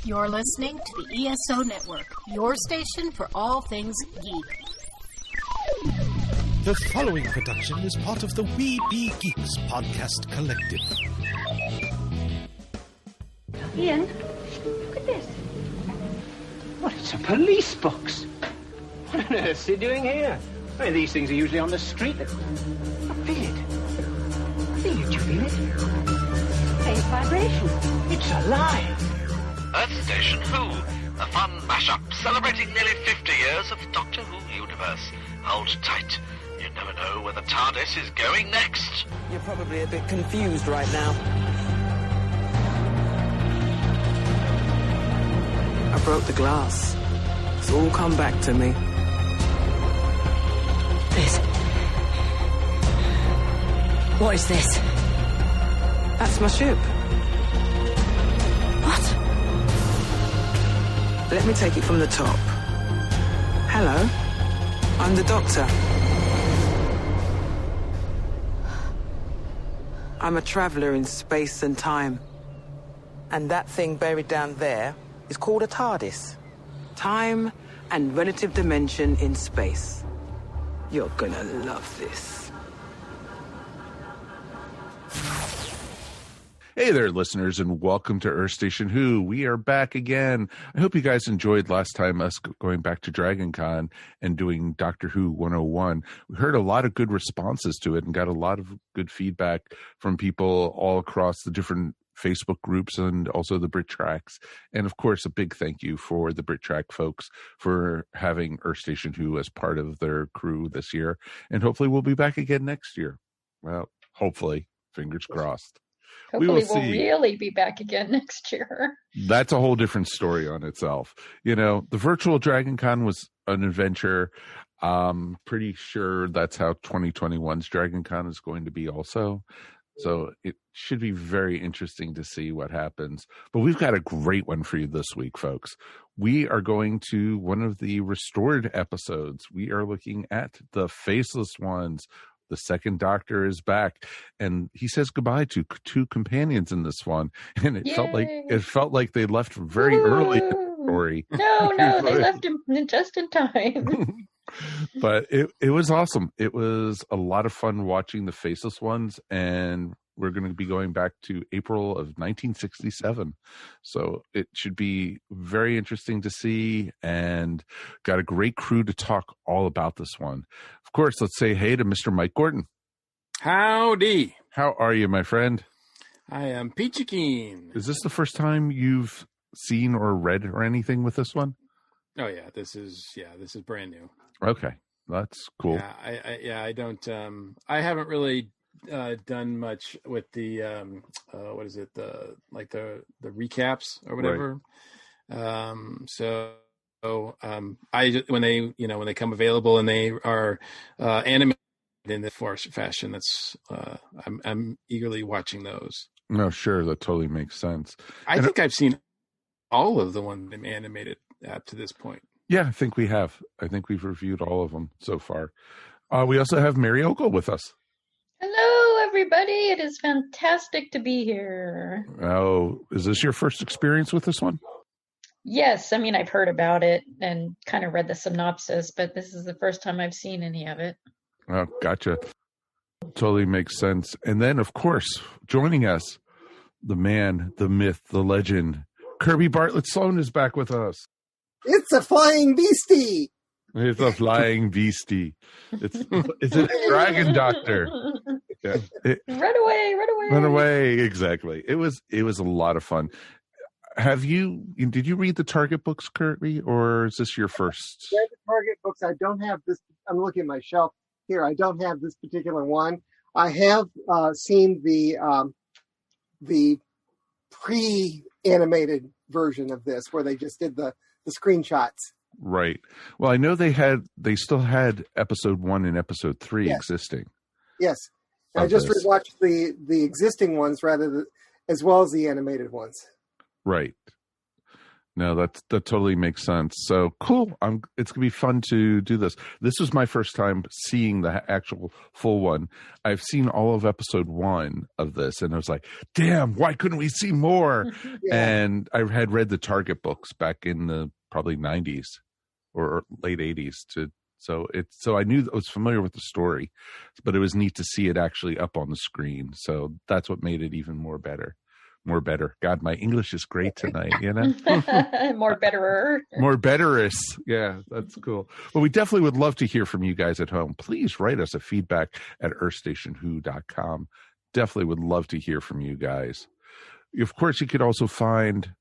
You're listening to the ESO Network, your station for all things geek. The following production is part of the We Be Geeks podcast collective. Ian, look at this. What, it's a police box? What on earth is he doing here? I mean, these things are usually on the street. I feel it. I feel it. You feel it? Faint vibration. It's alive. Earth Station Who, a fun mashup celebrating nearly 50 years of Doctor Who universe. Hold tight. You never know where the TARDIS is going next. You're probably a bit confused right now. I broke the glass. It's all come back to me. What is this? That's my ship. What? Let me take it from the top. Hello, I'm the Doctor. I'm a traveller in space and time. And that thing buried down there is called a TARDIS. Time and relative dimension in space. You're gonna love this. Hey there, listeners, and welcome to Earth Station Who. We are back again. I hope you guys enjoyed last time us going back to Dragon Con and doing Doctor Who 101. We heard a lot of good responses to it and got a lot of good feedback from people all across the different Facebook groups and also the Brit Tracks. And of course, a big thank you for the Brit Track folks for having Earth Station Who as part of their crew this year. And hopefully we'll be back again next year. Well, hopefully, fingers crossed. Hopefully we'll really be back again next year. That's a whole different story on itself. You know, the virtual Dragon Con was an adventure. Pretty sure that's how 2021's Dragon Con is going to be also. So it should be very interesting to see what happens. But we've got a great one for you this week, folks. We are going to one of the restored episodes. We are looking at the Faceless ones. The second Doctor is back, and he says goodbye to two companions in this one. And it felt like they left very early in the story. No, they left him just in time. But it was awesome. It was a lot of fun watching the Faceless ones, and we're going to be going back to April of 1967. So it should be very interesting to see, and got a great crew to talk all about this one. Of course, let's say hey to Mr. Mike Gordon. Howdy. How are you, my friend? I am peachy keen. Is this the first time you've seen or read or anything with this one? Oh yeah, this is brand new. Okay, that's cool. Yeah, I don't. I haven't really done much with the what is it, the recaps or whatever. Right. I when they come available and they are animated in this fashion, that's I'm eagerly watching those. No, sure, that totally makes sense. I think I've seen all of the ones animated up to this point. Yeah, I think we have. I think we've reviewed all of them so far. We also have Mary Ogle with us. Hello, everybody. It is fantastic to be here. Oh, is this your first experience with this one? Yes. I mean, I've heard about it and kind of read the synopsis, but this is the first time I've seen any of it. Oh, gotcha. Totally makes sense. And then, of course, joining us, the man, the myth, the legend, Kirby Bartlett-Sloan is back with us. It's a flying beastie. It's a flying beastie. It's a dragon doctor. Yeah. Run away. Exactly. It was a lot of fun. Did you read the Target books, Kirby, or is this your first? Yeah, the Target books. I don't have this. I'm looking at my shelf here. I don't have this particular one. I have seen the pre-animated version of this where they just did the screenshots. Right. Well, I know they still had episode 1 and episode 3 existing. Yes. I just rewatched the existing ones as well as the animated ones. Right. No, that totally makes sense. So cool. It's gonna be fun to do this. This was my first time seeing the actual full one. I've seen all of episode 1 of this, and I was like, "Damn, why couldn't we see more?" And I had read the Target books back in the probably 90s or late 80s. So I knew I was familiar with the story, but it was neat to see it actually up on the screen. So that's what made it even more better. God, my English is great tonight, you know? More betterer. More betterous. Yeah, that's cool. Well, we definitely would love to hear from you guys at home. Please write us a feedback at earthstationwho.com. Definitely would love to hear from you guys. Of course, you could also find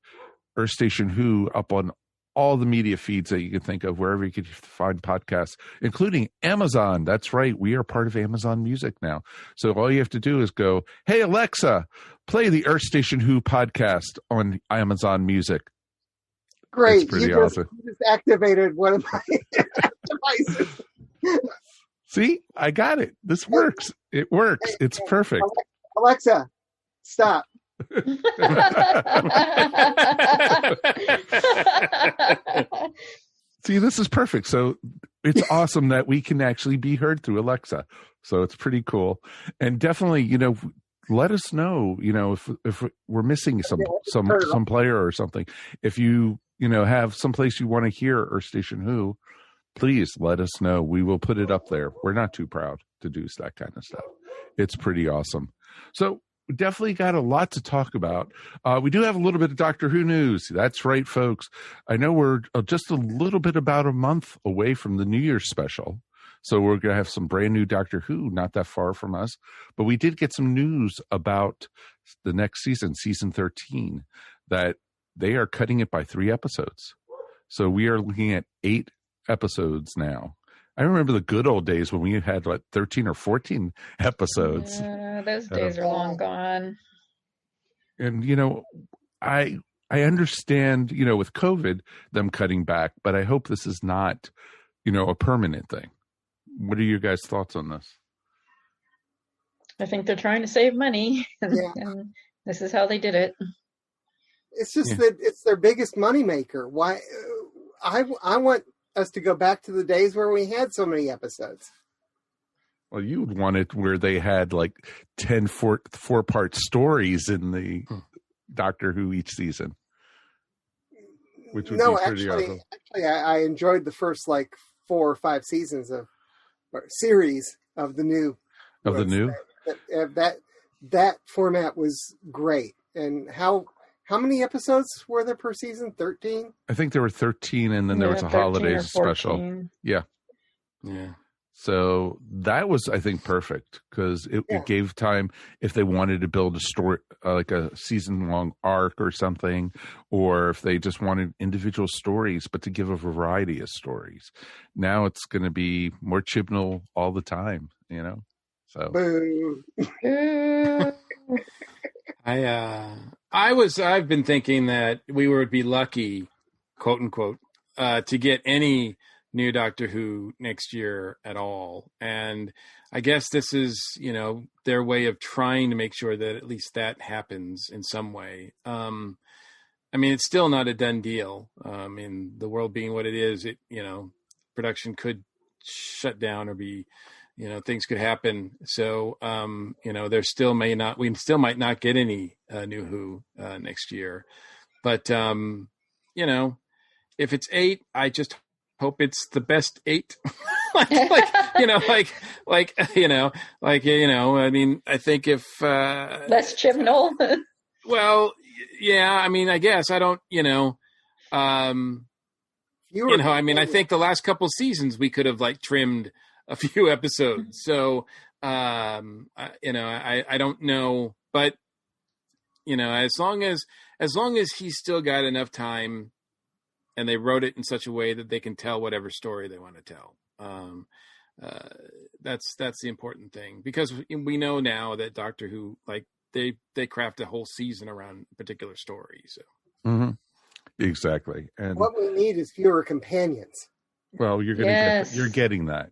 Earth Station Who up on all the media feeds that you can think of, wherever you could find podcasts, including Amazon. That's right. We are part of Amazon Music now. So all you have to do is go, "Hey, Alexa, play the Earth Station Who podcast on Amazon Music." Great. It's pretty you awesome. just activated one of my devices. See, I got it. This works. It works. It's perfect. Alexa, stop. See, this is perfect. So it's awesome that we can actually be heard through Alexa. So it's pretty cool. And definitely, let us know, if we're missing some player or something. If you, have someplace you want to hear Earth Station Who, please let us know. We will put it up there. We're not too proud to do that kind of stuff. It's pretty awesome. So we definitely got a lot to talk about. We do have a little bit of Doctor Who news. That's right, folks. I know we're just a little bit about a month away from the New Year's special. So we're going to have some brand new Doctor Who not that far from us. But we did get some news about the next season, season 13, that they are cutting it by 3 episodes. So we are looking at 8 episodes now. I remember the good old days when we had 13 or 14 episodes. Those days are long gone. And, I understand, with COVID, them cutting back, but I hope this is not, a permanent thing. What are your guys' thoughts on this? I think they're trying to save money. Yeah. And this is how they did it. It's just that it's their biggest moneymaker. Why? I want us to go back to the days where we had so many episodes. Well, you would want it where they had 10 four-part stories in the Doctor Who each season, which would be pretty awesome. Actually, I enjoyed the first 4 or 5 seasons or series of the new. Of the new? That format was great. And how many episodes were there per season? 13? I think there were 13, and then there was a holidays special. Yeah. Yeah. So that was, I think, perfect because it gave time if they wanted to build a story, like a season-long arc or something, or if they just wanted individual stories, but to give a variety of stories. Now it's going to be more Chibnall all the time, So. Boo. I've been thinking that we would be lucky, quote unquote, to get any new Doctor Who next year at all. And I guess this is, their way of trying to make sure that at least that happens in some way. It's still not a done deal. The world being what it is, production could shut down or be, things could happen. So, we still might not get any new Who next year. But, if it's 8, I just hope it's the best 8. I think if less Chibnall. Well, yeah, I guess I don't, I think the last couple seasons we could have I few episodes. So, I don't know, but as long as he's still got enough time and they wrote it in such a way that they can tell whatever story they want to tell. That's the important thing, because we know now that Doctor Who, they craft a whole season around a particular story. So exactly. And what we need is fewer companions. Well, you're getting that.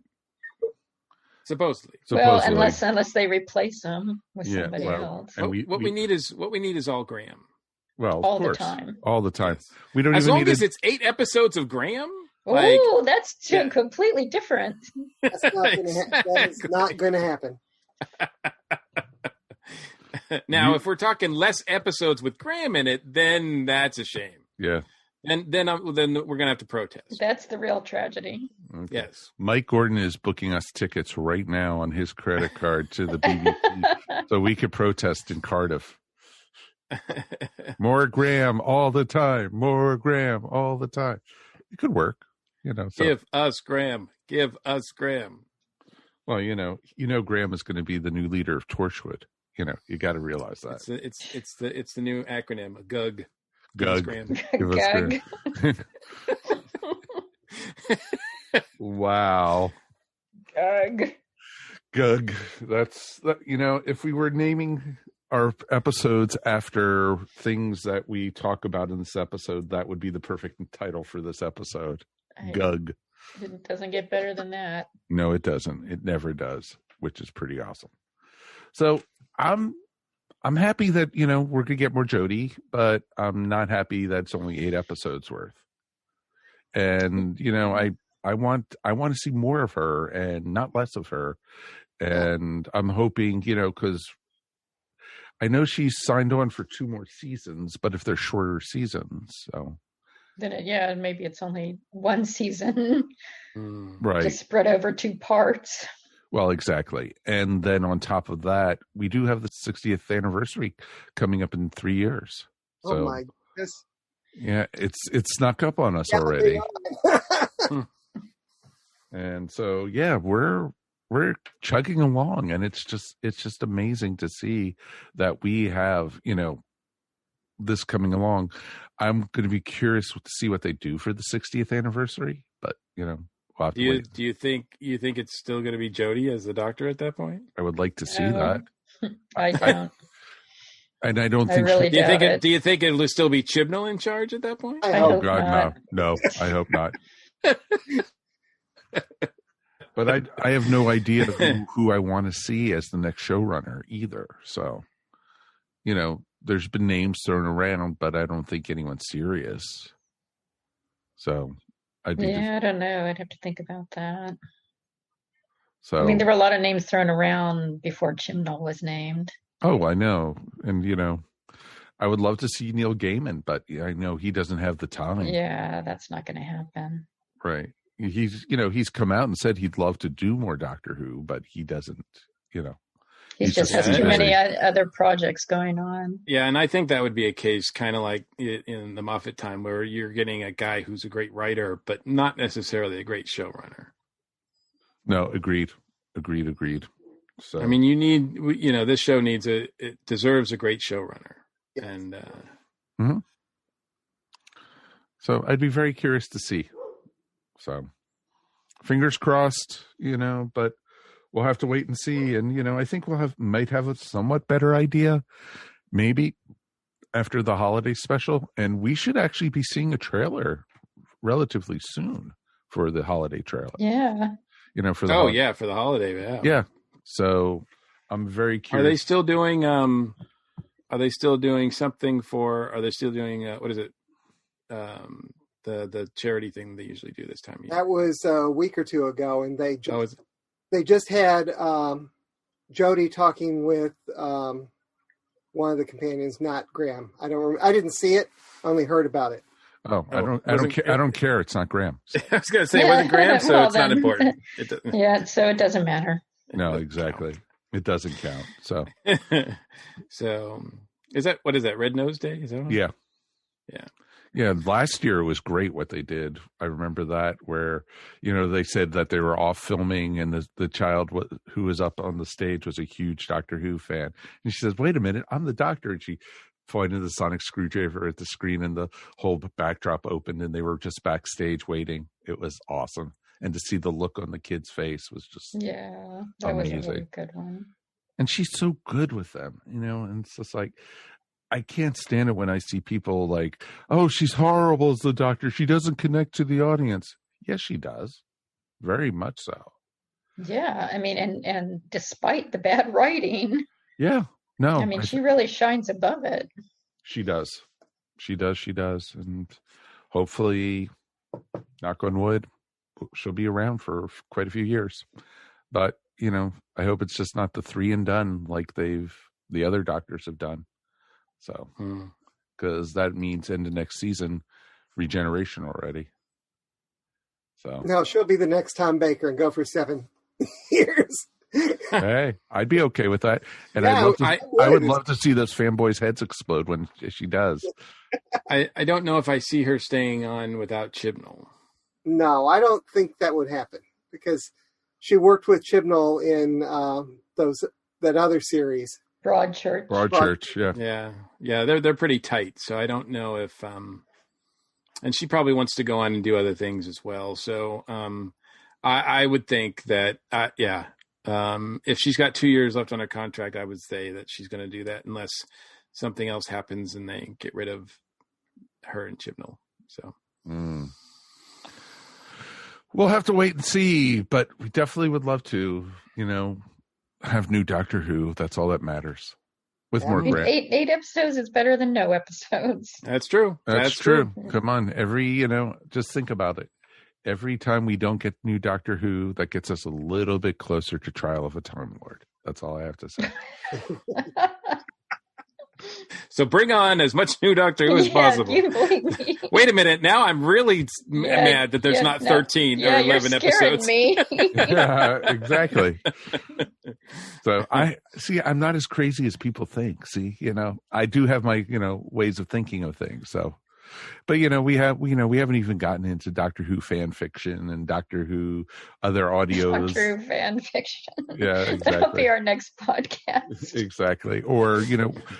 Supposedly. Well, unless they replace them with somebody else. And what we need is all Graham. Well, of all course. the time. All the time. Yes. We don't As even long need as it's 8 episodes of Graham. Oh, that's yeah. completely different. That's not that is not going to happen. Now, if we're talking less episodes with Graham in it, then that's a shame. Yeah. And then we're gonna have to protest. That's the real tragedy. Okay. Yes. Mike Gordon is booking us tickets right now on his credit card to the BBC so we could protest in Cardiff. More Graham all the time. More Graham all the time. It could work, So. Give us Graham. Give us Graham. Well, Graham is going to be the new leader of Torchwood. You got to realize that. It's the new acronym, GUG. GUG. Give us Graham. Wow. GUG. That's if we were naming our episodes after things that we talk about in this episode, that would be the perfect title for this episode. GUG. It doesn't get better than that. No, it doesn't. It never does, which is pretty awesome. So I'm happy that, we're gonna get more Jodie, but I'm not happy that it's only 8 episodes worth. And, I want to see more of her and not less of her. And I'm hoping, because I know she's signed on for 2 more seasons, but if they're shorter seasons, so then maybe it's only 1 season, right? Just spread over 2 parts. Well, exactly. And then on top of that, we do have the 60th anniversary coming up in 3 years. So, oh my goodness! Yeah, it's snuck up on us already. And so, yeah, we're chugging along, and it's just amazing to see that we have, this coming along. I'm going to be curious to see what they do for the 60th anniversary, but we'll have to wait. Do you think it's still going to be Jodie as the Doctor at that point? I would like to see that. I don't. And I don't think. Really do you think it'll still be Chibnall in charge at that point? Oh God, no! I hope not. But I have no idea who I want to see as the next showrunner either. So, there's been names thrown around, but I don't think anyone's serious. So, I don't know. I'd have to think about that. So, there were a lot of names thrown around before Chibnall was named. Oh, I know. And, I would love to see Neil Gaiman, but I know he doesn't have the time. Yeah, that's not going to happen. Right. He's come out and said he'd love to do more Doctor Who, but he doesn't, He just has too many other projects going on. Yeah, and I think that would be a case kind of like in the Moffat time where you're getting a guy who's a great writer, but not necessarily a great showrunner. No, agreed. So you need, this show it deserves a great showrunner. Yes. And so I'd be very curious to see. So fingers crossed, but we'll have to wait and see. And, I think might have a somewhat better idea, maybe after the holiday special. And we should actually be seeing a trailer relatively soon for the holiday trailer. Yeah. For the for the holiday. Yeah. Yeah. So I'm very curious. Are they still doing, something for, are they still doing, what is it? The charity thing they usually do this time of year. That was a week or 2 ago, and they just had Jodie talking with one of the companions, not Graham. I didn't see it. I only heard about it. Oh, I don't care. It's not Graham. I was going to say it wasn't Graham, so it's not important. Yeah, so it doesn't matter. No, exactly. It doesn't count. So, what is that? Red Nose Day? Is that one? Yeah. Yeah. Yeah, last year was great what they did. I remember that where, they said that they were off filming and the child who was up on the stage was a huge Doctor Who fan. And she says, wait a minute, I'm the Doctor. And she pointed the sonic screwdriver at the screen and the whole backdrop opened and they were just backstage waiting. It was awesome. And to see the look on the kid's face was just that amazing. Was a really good one. And she's so good with them, and it's just like, I can't stand it when I see people like, oh, she's horrible as the Doctor. She doesn't connect to the audience. Yes, she does. Very much so. Yeah. And despite the bad writing. Yeah. No. she really shines above it. She does. She does. And hopefully, knock on wood, she'll be around for quite a few years. But, I hope it's just not the 3 and done like the other doctors have done. So, because that means end of next season, regeneration already. So no, she'll be the next Tom Baker and go for 7 years. Hey, I'd be okay with that. And I would love to see those fanboys' heads explode when she does. I don't know if I see her staying on without Chibnall. No, I don't think that would happen because she worked with Chibnall in that other series. Broadchurch, yeah. They're pretty tight, so I don't know if and she probably wants to go on and do other things as well. So I would think that if she's got 2 years left on her contract, I would say that she's going to do that unless something else happens and they get rid of her and Chibnall. So we'll have to wait and see, but we definitely would love to, have new Doctor Who. That's all that matters. With more Grant. 8 episodes is better than no episodes. That's true. That's true. Come on. Just think about it. Every time we don't get new Doctor Who, that gets us a little bit closer to Trial of a Time Lord. That's all I have to say. So bring on as much new Doctor Who as possible. Wait a minute. Now I'm really mad that there's not 13 or 11 episodes. Me. Yeah, exactly. So I'm not as crazy as people think. See, I do have my, ways of thinking of things. So, but we haven't even gotten into Doctor Who fan fiction and Doctor Who other audios. Doctor Who fan fiction. Yeah, exactly. That'll be our next podcast. Exactly. Or,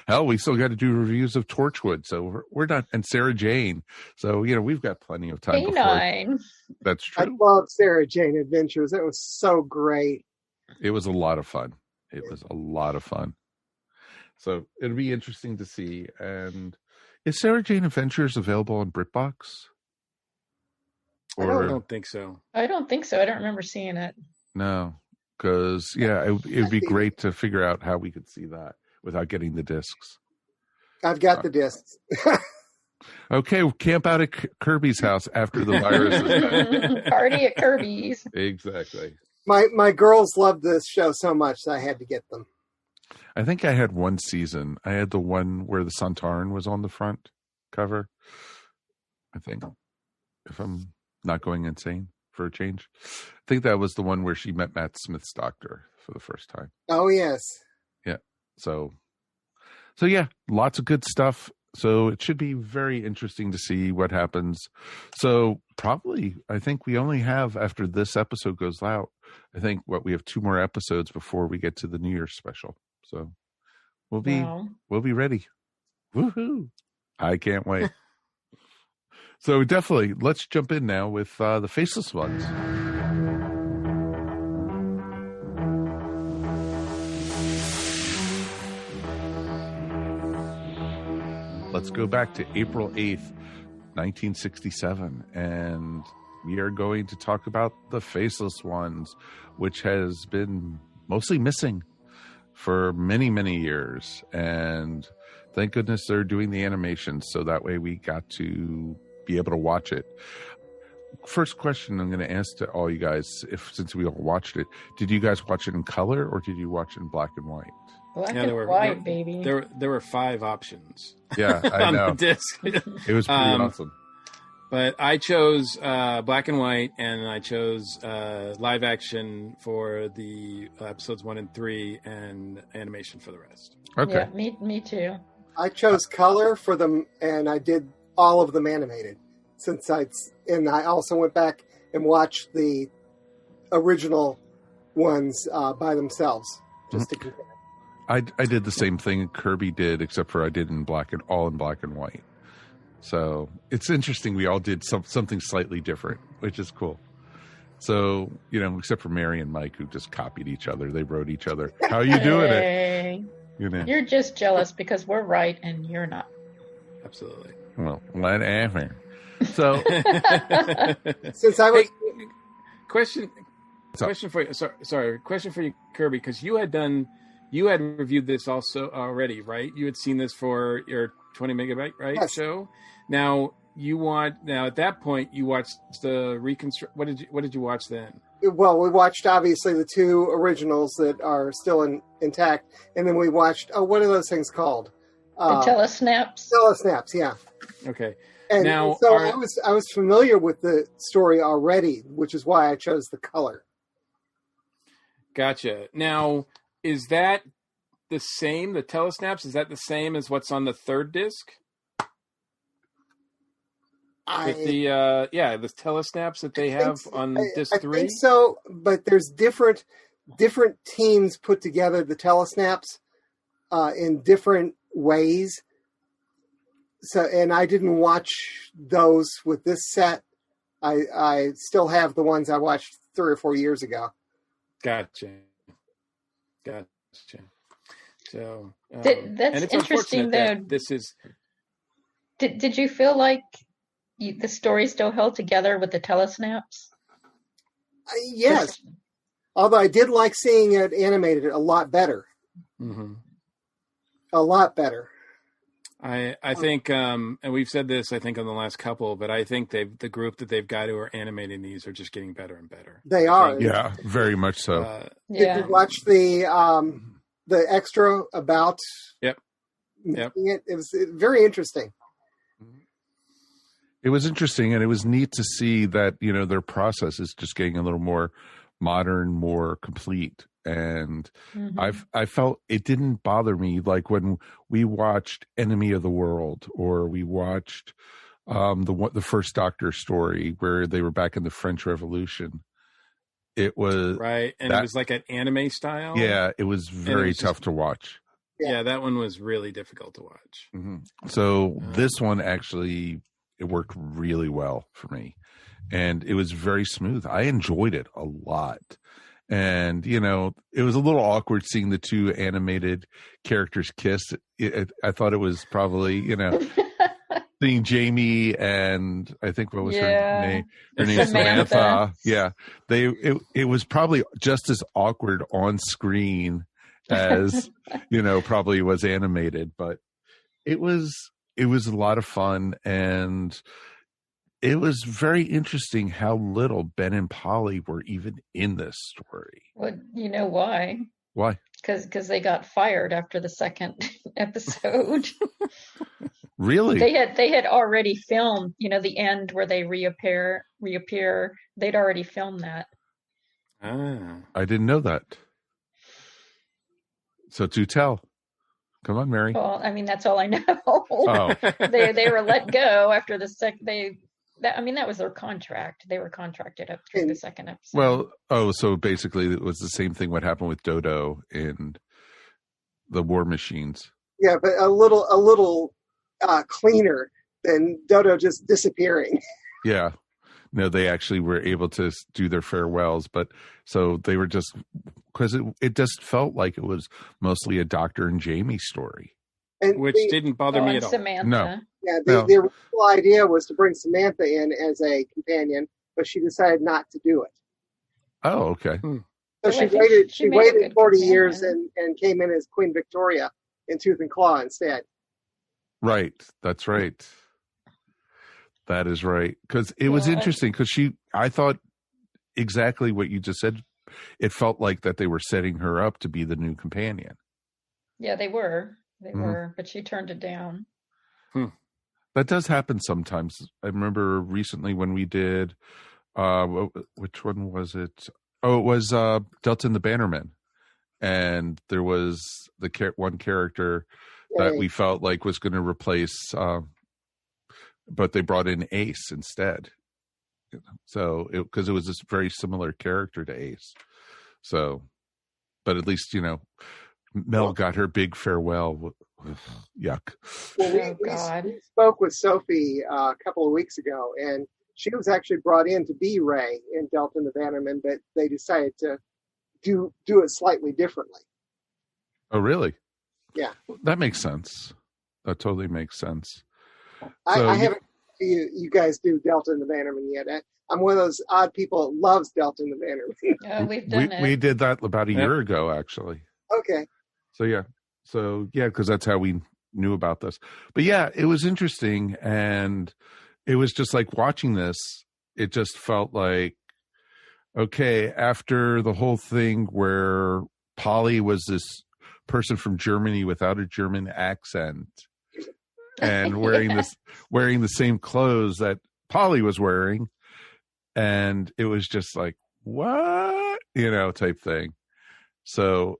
hell, we still got to do reviews of Torchwood. So we're not, and Sarah Jane. So, we've got plenty of time. K9. That's true. I love Sarah Jane Adventures. It was so great. It was a lot of fun. So it'll be interesting to see. And is Sarah Jane Adventures available on BritBox? I don't think so. I don't think so. I don't remember seeing it. No, because it would be great to figure out how we could see that without getting the discs. I've got the discs. Okay, we'll camp out at Kirby's house after the virus is done. Party at Kirby's. Exactly. My girls loved this show so much that I had to get them. I think I had one season. I had the one where the Sontaran was on the front cover. I think, if I'm not going insane for a change. I think that was the one where she met Matt Smith's doctor for the first time. Oh, yes. Yeah. So yeah, lots of good stuff. So it should be very interesting to see what happens. So probably, I think we only have, after this episode goes out, I think we have 2 more episodes before we get to the New Year's special. So we'll be ready. Woohoo! I can't wait. So definitely, let's jump in now with the Faceless ones. Let's go back to April 8th, 1967, and we are going to talk about the Faceless ones, which has been mostly missing for many, many years. And thank goodness they're doing the animation, so that way we got to be able to watch it. First question I'm going to ask to all you guys, since we all watched it, did you guys watch it in color or did you watch it in black and white? Black and white, baby. There were 5 options. Yeah, I know. On the disc. It was pretty awesome. But I chose black and white, and I chose live action for the episodes 1 and 3, and animation for the rest. Okay. Yeah, me too. I chose color for them, and I did all of them animated. And I also went back and watched the original ones by themselves, just to compare. I did the same thing Kirby did, except for I did all in black and white. So it's interesting. We all did something slightly different, which is cool. So, except for Mary and Mike, who just copied each other. They wrote each other. How are you doing it? You're just jealous because we're right and you're not. Absolutely. Well, whatever. So, since I was question for you. Sorry, question for you, Kirby, because you had reviewed this also already, right? You had seen this for your 20 megabyte, right? Yes. Show. Now at that point you watched the reconstruct. What did you watch then? Well, we watched obviously the two originals that are still intact, and then we watched what are those things called? The telesnaps. Telesnaps, yeah. Okay. And now, so I was familiar with the story already, which is why I chose the color. Gotcha. Now, is that the same? The telesnaps, is that the same as what's on the third disc? With the the telesnaps that they have on disc 3? I think so, but there's different teams put together the telesnaps in different ways. So, and I didn't watch those with this set. I still have the ones I watched 3 or 4 years ago. Gotcha. So that's interesting, though. This is. Did you feel like the story still held together with the telesnaps? Yes. Although I did like seeing it animated a lot better. Mm-hmm. A lot better. I think, and we've said this, I think, on the last couple, but I think the group that they've got who are animating these are just getting better and better. They are. Yeah, very much so. Did you watch the extra about? Yep. It was very interesting. It was interesting, and it was neat to see that, their process is just getting a little more modern, more complete. And I felt it didn't bother me, like when we watched Enemy of the World, or we watched the first Doctor story where they were back in the French Revolution. It was right, and it was like an anime style. Yeah, it was very tough to watch. Yeah, that one was really difficult to watch. Mm-hmm. So this one actually, it worked really well for me, and it was very smooth. I enjoyed it a lot. And, it was a little awkward seeing the two animated characters kiss. I thought it was probably, seeing Jamie and I think what was her name? Her name is Samantha. Yeah. It was probably just as awkward on screen as, probably was animated, but it was a lot of fun. And it was very interesting how little Ben and Polly were even in this story. Well, you know why? Why? Because they got fired after the second episode. Really? They had already filmed, the end where they reappear. They'd already filmed that. Ah, I didn't know that. So to tell. Come on, Mary. Well, I mean, that's all I know. Oh. They were let go after the second. That was their contract. They were contracted up through the second episode. Well, so basically it was the same thing what happened with Dodo in the War Machines. Yeah, but a little cleaner than Dodo just disappearing. Yeah. No, they actually were able to do their farewells, but so they were just, because it just felt like it was mostly a Doctor and Jamie story. Which didn't bother me at all. Samantha. No. Yeah, the original idea was to bring Samantha in as a companion, but she decided not to do it. Oh, okay. So she waited 40 years and came in as Queen Victoria in Tooth and Claw instead. Right. That's right. That is right. Because it was interesting because I thought exactly what you just said. It felt like that they were setting her up to be the new companion. Yeah, they were. They were, but she turned it down. That does happen sometimes. I remember recently when we did, which one was it? Oh, it was Delta and the Bannermen. And there was the one character that we felt like was going to replace, but they brought in Ace instead. So, because it was this very similar character to Ace. So, but at least, Mel got her big farewell. Yuck. Well, we spoke with Sophie a couple of weeks ago, and she was actually brought in to be Ray in Delta and the Bannermen, but they decided to do it slightly differently. Oh, really? Yeah. That makes sense. That totally makes sense. I haven't you guys do Delta and the Bannermen yet. I'm one of those odd people that loves Delta and the Bannermen. We've done it. We did that about a year ago, actually. Okay. So, yeah. because that's how we knew about this. But yeah, it was interesting, and it was just like watching this. It just felt like, okay, after the whole thing where Polly was this person from Germany without a German accent and wearing the same clothes that Polly was wearing, and it was just like, what, type thing. So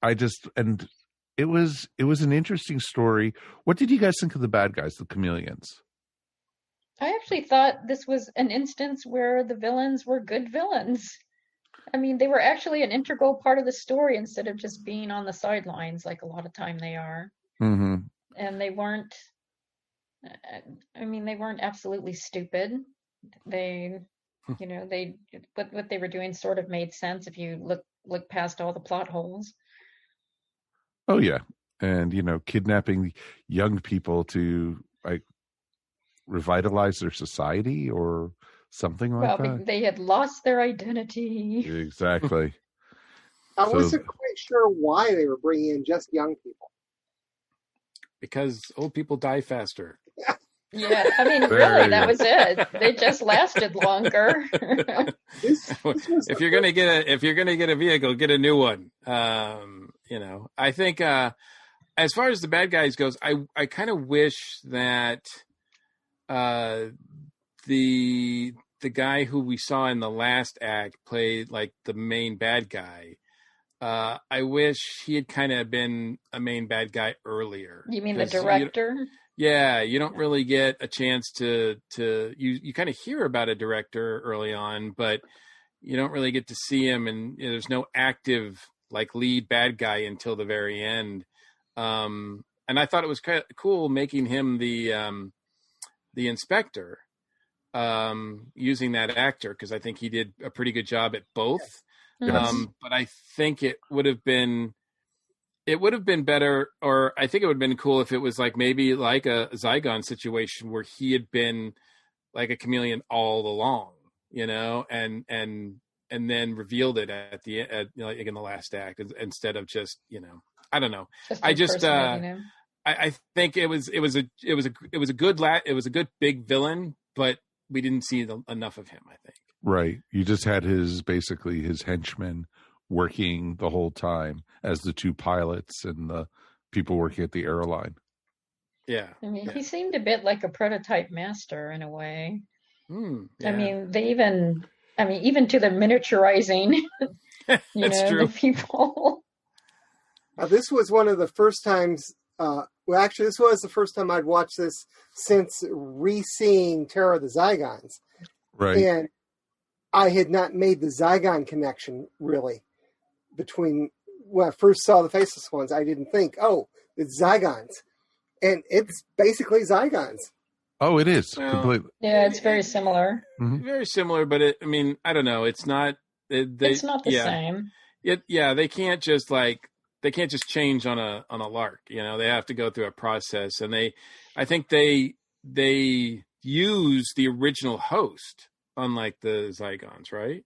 it was an interesting story. What did you guys think of the bad guys, the chameleons? I actually thought this was an instance where the villains were good villains. I mean, they were actually an integral part of the story instead of just being on the sidelines like a lot of time they are. Mm-hmm. And they weren't, they weren't absolutely stupid. They, what they were doing sort of made sense if you look past all the plot holes. Oh yeah, and kidnapping young people to like revitalize their society or something like that. They had lost their identity. Exactly. I wasn't quite sure why they were bringing in just young people. Because old people die faster. Yeah, really, that was it. They just lasted longer. If you're gonna get a vehicle, get a new one. I think as far as the bad guys goes, I kind of wish that the guy who we saw in the last act played like the main bad guy. I wish he had kind of been a main bad guy earlier. You mean the director? Yeah, you don't really get a chance to you kind of hear about a director early on, but you don't really get to see him, and there's no active like lead bad guy until the very end. And I thought it was kind of cool making him the inspector, using that actor, because I think he did a pretty good job at both. Yes. But I think it would have been better, or I think it would have been cool if it was like maybe like a Zygon situation where he had been like a chameleon all along, and then revealed it at like in the last act instead of just, I don't know. I think it was a good big villain, but we didn't see enough of him, I think. Right. You just had his henchmen working the whole time as the two pilots and the people working at the airline. Yeah. He seemed a bit like a prototype master in a way. Yeah. They even to the miniaturizing, That's true. The people. This was one of the first times, this was the first time I'd watched this since re-seeing Terror of the Zygons. Right. And I had not made the Zygon connection, really, between when I first saw the Faceless ones. I didn't think, it's Zygons. And it's basically Zygons. Oh, it is. Completely. Yeah, it's very similar. Mm-hmm. Very similar, but I don't know. It's not. It's not the same. They can't just change on a lark. They have to go through a process, and I think they use the original host, unlike the Zygons, right?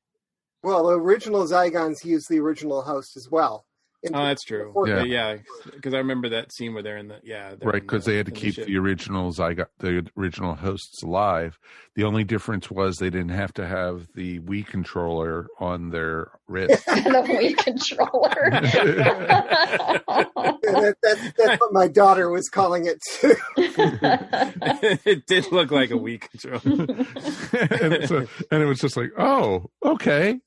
Well, the original Zygons use the original host as well. Oh, that's true. Yeah, because I remember that scene where they're in the right, because they had to keep the original the original hosts alive. The only difference was they didn't have to have the Wii controller on their wrist. The Wii controller. That's what my daughter was calling it too. It did look like a Wii controller, and it was just like, oh, okay.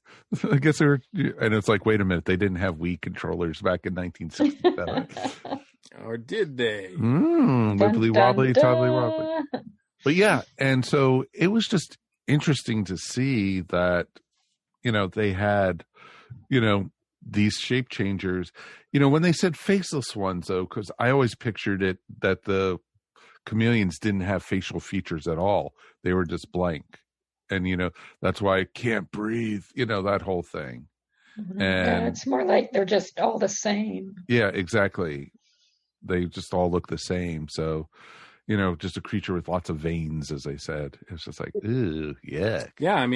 I guess they were, and it's like, wait a minute, they didn't have Wii controllers back in 1967. Or did they? Wibbly wobbly, toddly wobbly. But yeah, and so it was just interesting to see that, they had, these shape changers. When they said faceless ones, though, because I always pictured it that the chameleons didn't have facial features at all. They were just blank. And, that's why I can't breathe, that whole thing. Mm-hmm. And it's more like they're just all the same. Yeah, exactly. They just all look the same. So, just a creature with lots of veins, as they said. It's just like, ew, yuck. Yeah,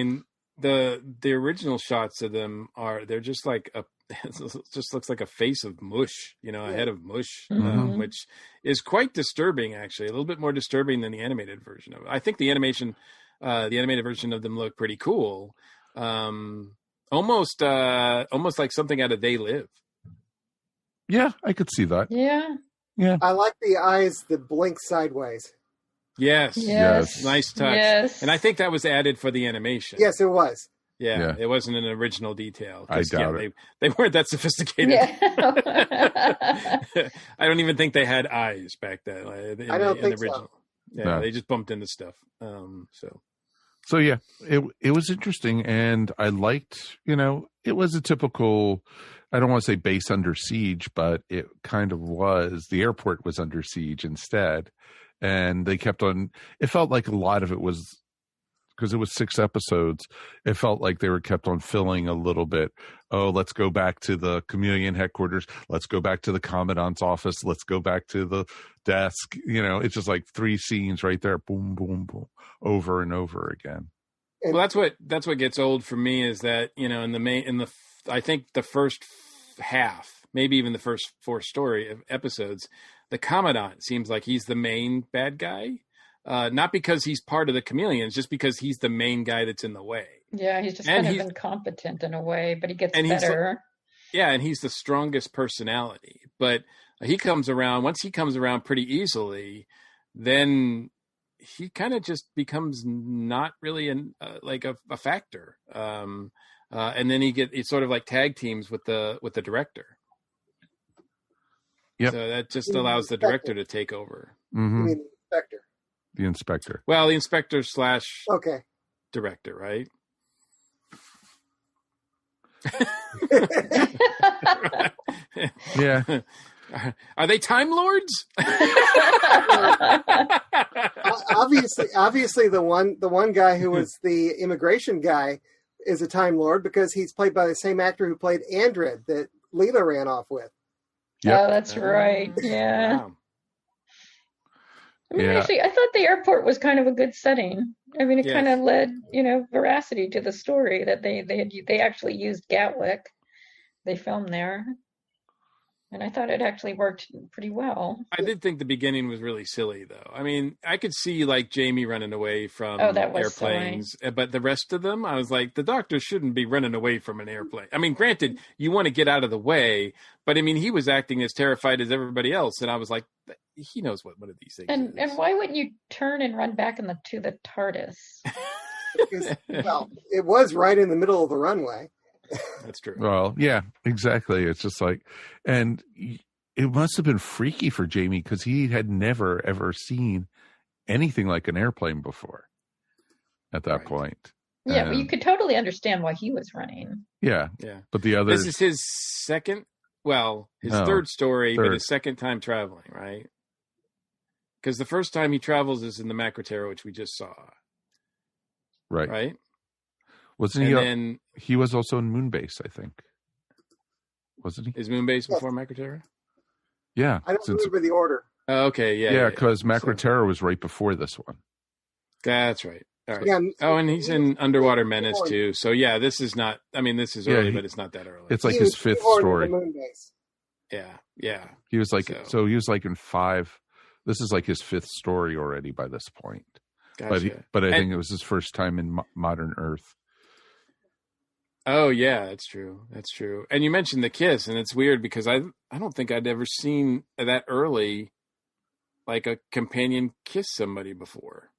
the original shots of them they're just like it just looks like a face of mush, a head of mush, Mm-hmm. which is quite disturbing, actually. A little bit more disturbing than the animated version of it. I think the animated version of them look pretty cool. Almost like something out of They Live. Yeah, I could see that. Yeah. Yeah. I like the eyes that blink sideways. Yes. Nice touch. Yes. And I think that was added for the animation. Yes, it was. Yeah. It wasn't an original detail. I doubt it. They weren't that sophisticated. Yeah. I don't even think they had eyes back then. I don't think original. so. Yeah, No. they just bumped into stuff. So yeah, it was interesting, and I liked, it was a typical, I don't want to say base under siege, but it kind of was. The airport was under siege instead, and they kept on. It felt like a lot of it was, because it was 6 episodes, it felt like they were kept on filling a little bit. Oh, let's go back to the Chameleon headquarters. Let's go back to the Commandant's office. Let's go back to the desk. It's just like 3 scenes right there. Boom, boom, boom, over and over again. Well, that's what gets old for me is that, I think the first half, maybe even the first 4 episodes, the Commandant seems like he's the main bad guy. Not because he's part of the Chameleons, just because he's the main guy that's in the way. Yeah, he's just kind of incompetent in a way, but he gets better. And he's the strongest personality. But once he comes around pretty easily, then he kind of just becomes not really a factor. And then it's sort of like tag teams with the director. Yep. So that just allows the director to take over. Mm-hmm. You mean the inspector? The inspector. Well, the inspector / Okay. director, right? Yeah. Are they Time Lords? Obviously, the one guy who was the immigration guy is a Time Lord because he's played by the same actor who played Andred that Leela ran off with. Yep. Oh, that's right. Yeah. Wow. I mean, Yeah. actually, I thought the airport was kind of a good setting. I mean, it Yes. kind of led, veracity to the story that they actually used Gatwick. They filmed there, and I thought it actually worked pretty well. I did think the beginning was really silly, though. I mean, I could see like Jamie running away from That was airplanes, but the rest of them, I was like, the doctor shouldn't be running away from an airplane. I mean, granted, you want to get out of the way, but I mean, he was acting as terrified as everybody else, and I was like, he knows what one of these things is. And why wouldn't you turn and run back to the TARDIS? Because, well, it was right in the middle of the runway. That's true. Well, yeah, exactly. It's just like, and it must have been freaky for Jamie because he had never, ever seen anything like an airplane before at that point. Yeah, but you could totally understand why he was running. Yeah. Yeah. But the others. This is his third story, but his second time traveling, right? Because the first time he travels is in the Macroterra, which we just saw. Right. Right? Wasn't he? He was also in Moonbase, I think. Wasn't he? Is Moonbase before Macroterra? Yeah. I don't remember the order. Oh, okay, yeah. Yeah, because Macroterra was right before this one. That's right. All right. Yeah, and he's in Underwater Menace too. So yeah, this is not. I mean, this is early, but it's not that early. It's like his 5th story. Yeah. He was like he was like in 5. This is like his 5th story already by this point. Gotcha. But I think it was his first time in modern Earth. Oh yeah, that's true. That's true. And you mentioned the kiss, and it's weird because I don't think I'd ever seen that early, like a companion kiss somebody before.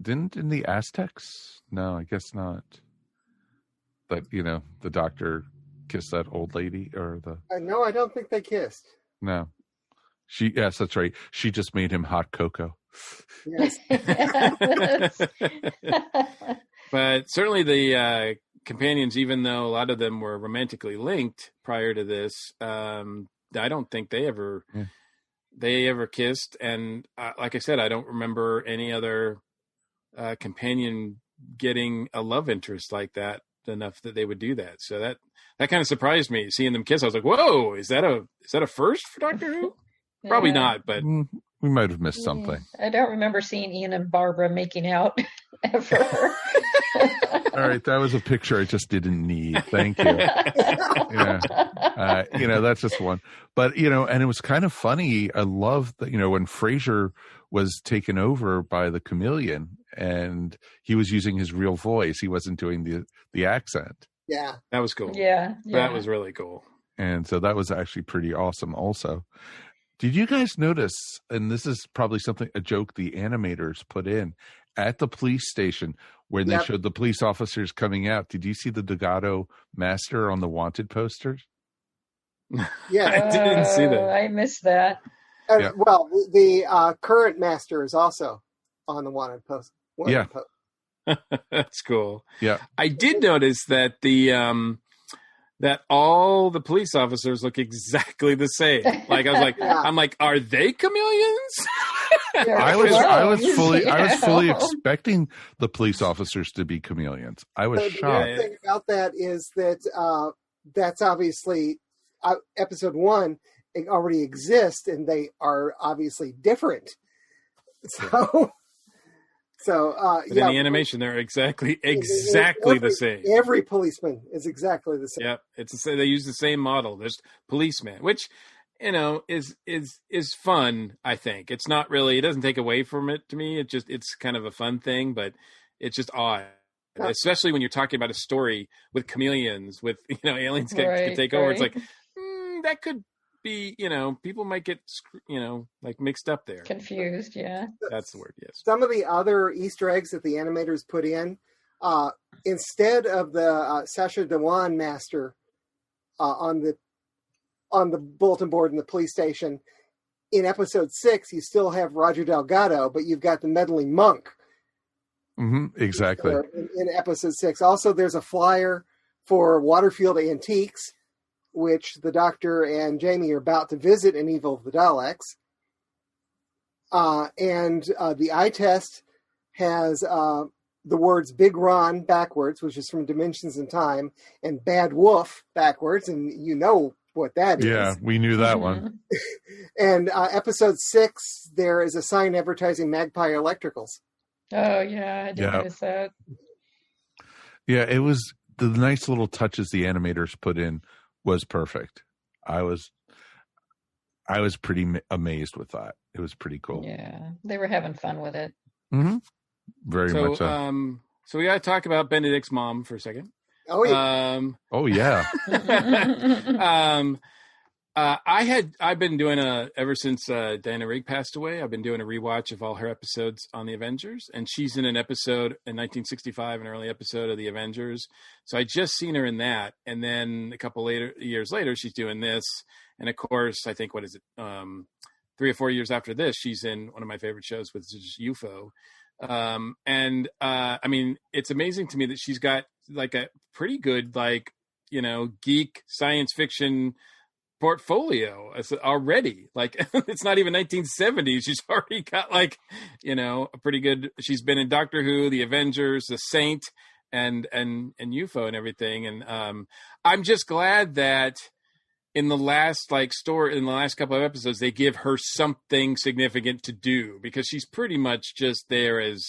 Didn't in the Aztecs? No, I guess not. But the doctor kissed that old lady, or the. No, I don't think they kissed. No, yes, that's right. She just made him hot cocoa. Yes. But certainly the companions, even though a lot of them were romantically linked prior to this, I don't think they ever kissed. And like I said, I don't remember any other companion getting a love interest like that enough that they would do that. So that kind of surprised me, seeing them kiss. I was like, "Whoa, is that a first for Doctor Who?" Probably not, but we might have missed something. I don't remember seeing Ian and Barbara making out ever. All right, that was a picture I just didn't need. Thank you. Yeah, that's just one. But and it was kind of funny. I love that when Frasier was taken over by the chameleon, and he was using his real voice. He wasn't doing the accent. Yeah, that was cool. Yeah, that was really cool. And so that was actually pretty awesome. Also, did you guys notice? And this is probably a joke the animators put in at the police station where they showed the police officers coming out. Did you see the Dugato Master on the wanted posters? Yeah, I didn't see that. I missed that. Well, the current Master is also on the wanted post. That's cool. Yeah, I did notice that that all the police officers look exactly the same. Like I was like, I'm like, are they chameleons? I was fully expecting the police officers to be chameleons. I was shocked. The thing about that is that that's obviously episode 1. It already exists, and they are obviously different. But in the animation, they're exactly the same. Every policeman is exactly the same. Yep, they use the same model. There's policeman, which is fun. I think it's not really. It doesn't take away from it to me. It's kind of a fun thing, but it's just odd, especially when you're talking about a story with chameleons, with aliens can take over. It's like that could be, people might get, like mixed up there. Confused, yeah. That's the word, yes. Some of the other Easter eggs that the animators put in, instead of the Sacha Dhawan Master on the bulletin board in the police station, in episode 6, you still have Roger Delgado, but you've got the meddling monk. Mm-hmm, exactly. In episode 6. Also, there's a flyer for Waterfield Antiques, which the Doctor and Jamie are about to visit in Evil of the Daleks. And the eye test has the words Big Ron backwards, which is from Dimensions in Time, and Bad Wolf backwards, and you know what that is. Yeah, we knew that one. And episode 6, there is a sign advertising Magpie Electricals. Oh, yeah, I did notice that. Yeah, it was the nice little touches the animators put in was perfect. I was pretty amazed with that. It was pretty cool. Yeah, they were having fun with it. Mm-hmm. Very much so. So we got to talk about Benedict's mom for a second. Oh yeah. I've been doing ever since Diana Rigg passed away, I've been doing a rewatch of all her episodes on the Avengers, and she's in an episode in 1965, an early episode of the Avengers. So I just seen her in that, and then a couple years later, she's doing this, and of course, I think 3 or 4 years after this, she's in one of my favorite shows, which is UFO. I mean, it's amazing to me that she's got like a pretty good geek science fiction portfolio already. Like it's not even 1970s. She's already got a pretty good. She's been in Doctor Who, The Avengers, The Saint, and UFO and everything. And I'm just glad that in the last couple of episodes they give her something significant to do, because she's pretty much just there as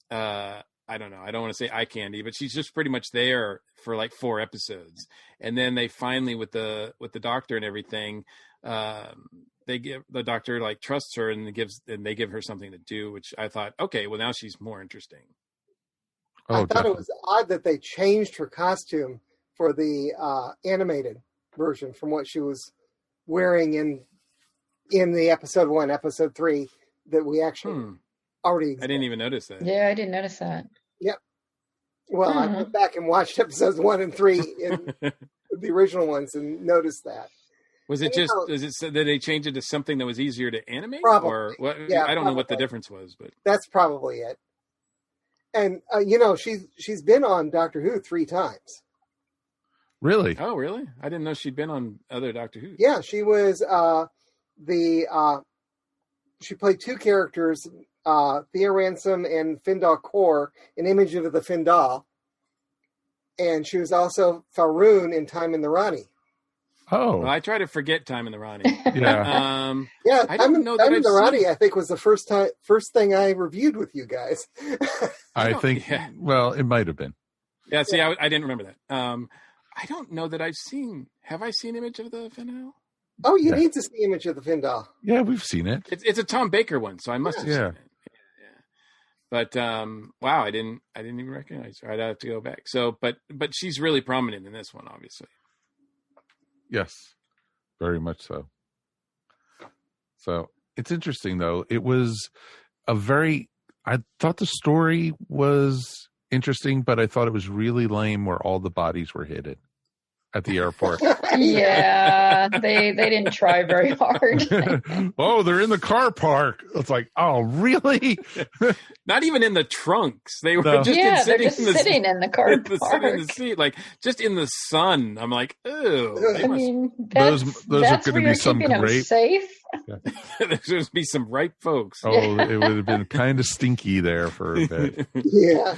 I don't know. I don't want to say eye candy, but she's just pretty much there for 4 episodes. And then they finally, with the Doctor and everything, they give the Doctor trusts her and they give her something to do, which I thought, okay, well now she's more interesting. I thought it was odd that they changed her costume for the animated version from what she was wearing in the episode 1, episode 3 that we actually already existed. I didn't even notice that. Yeah, I didn't notice that. Yep. Well, I went back and watched episodes 1 and 3 in the original ones and noticed that. Was it did they change it to something that was easier to animate? Probably. Or what? Yeah, I don't know what the difference was, but that's probably it. And she's been on Doctor Who 3 times. Really? Oh, really? I didn't know she'd been on other Doctor Who. Yeah, she was she played 2 characters, Thea Ransom and Findal Kor, in Image of the Findal. And she was also Faroon in Time in the Rani. Oh, well, I try to forget Time in the Ronnie. Yeah. Yeah, I don't know that Time in I've the Ronnie, seen- I think, was the first thing I reviewed with you guys. I think. yeah. Well, it might have been. Yeah, see, I didn't remember that. I don't know that I've seen. Have I seen Image of the Findle? Oh, you Yeah. need to see Image of the Findle. Yeah, we've seen it. It's a Tom Baker one, so I must have Yeah. seen it. But wow, I didn't even recognize her. I'd have to go back. So, but she's really prominent in this one, obviously. Yes, very much so. So it's interesting, though. It was I thought the story was interesting, but I thought it was really lame where all the bodies were hidden at the airport. Yeah, they didn't try very hard. Oh, they're in the car park. It's like, oh, really? Not even in the trunks. They were No. just Yeah, they're sitting just in the sitting in the car sitting in the park. seat, like just in the sun. I'm like, ew. I mean, Those that's are that's gonna where be you're some keeping them great- safe. There's going to be some ripe folks. Oh, it would have been kind of stinky there for a bit. Yeah.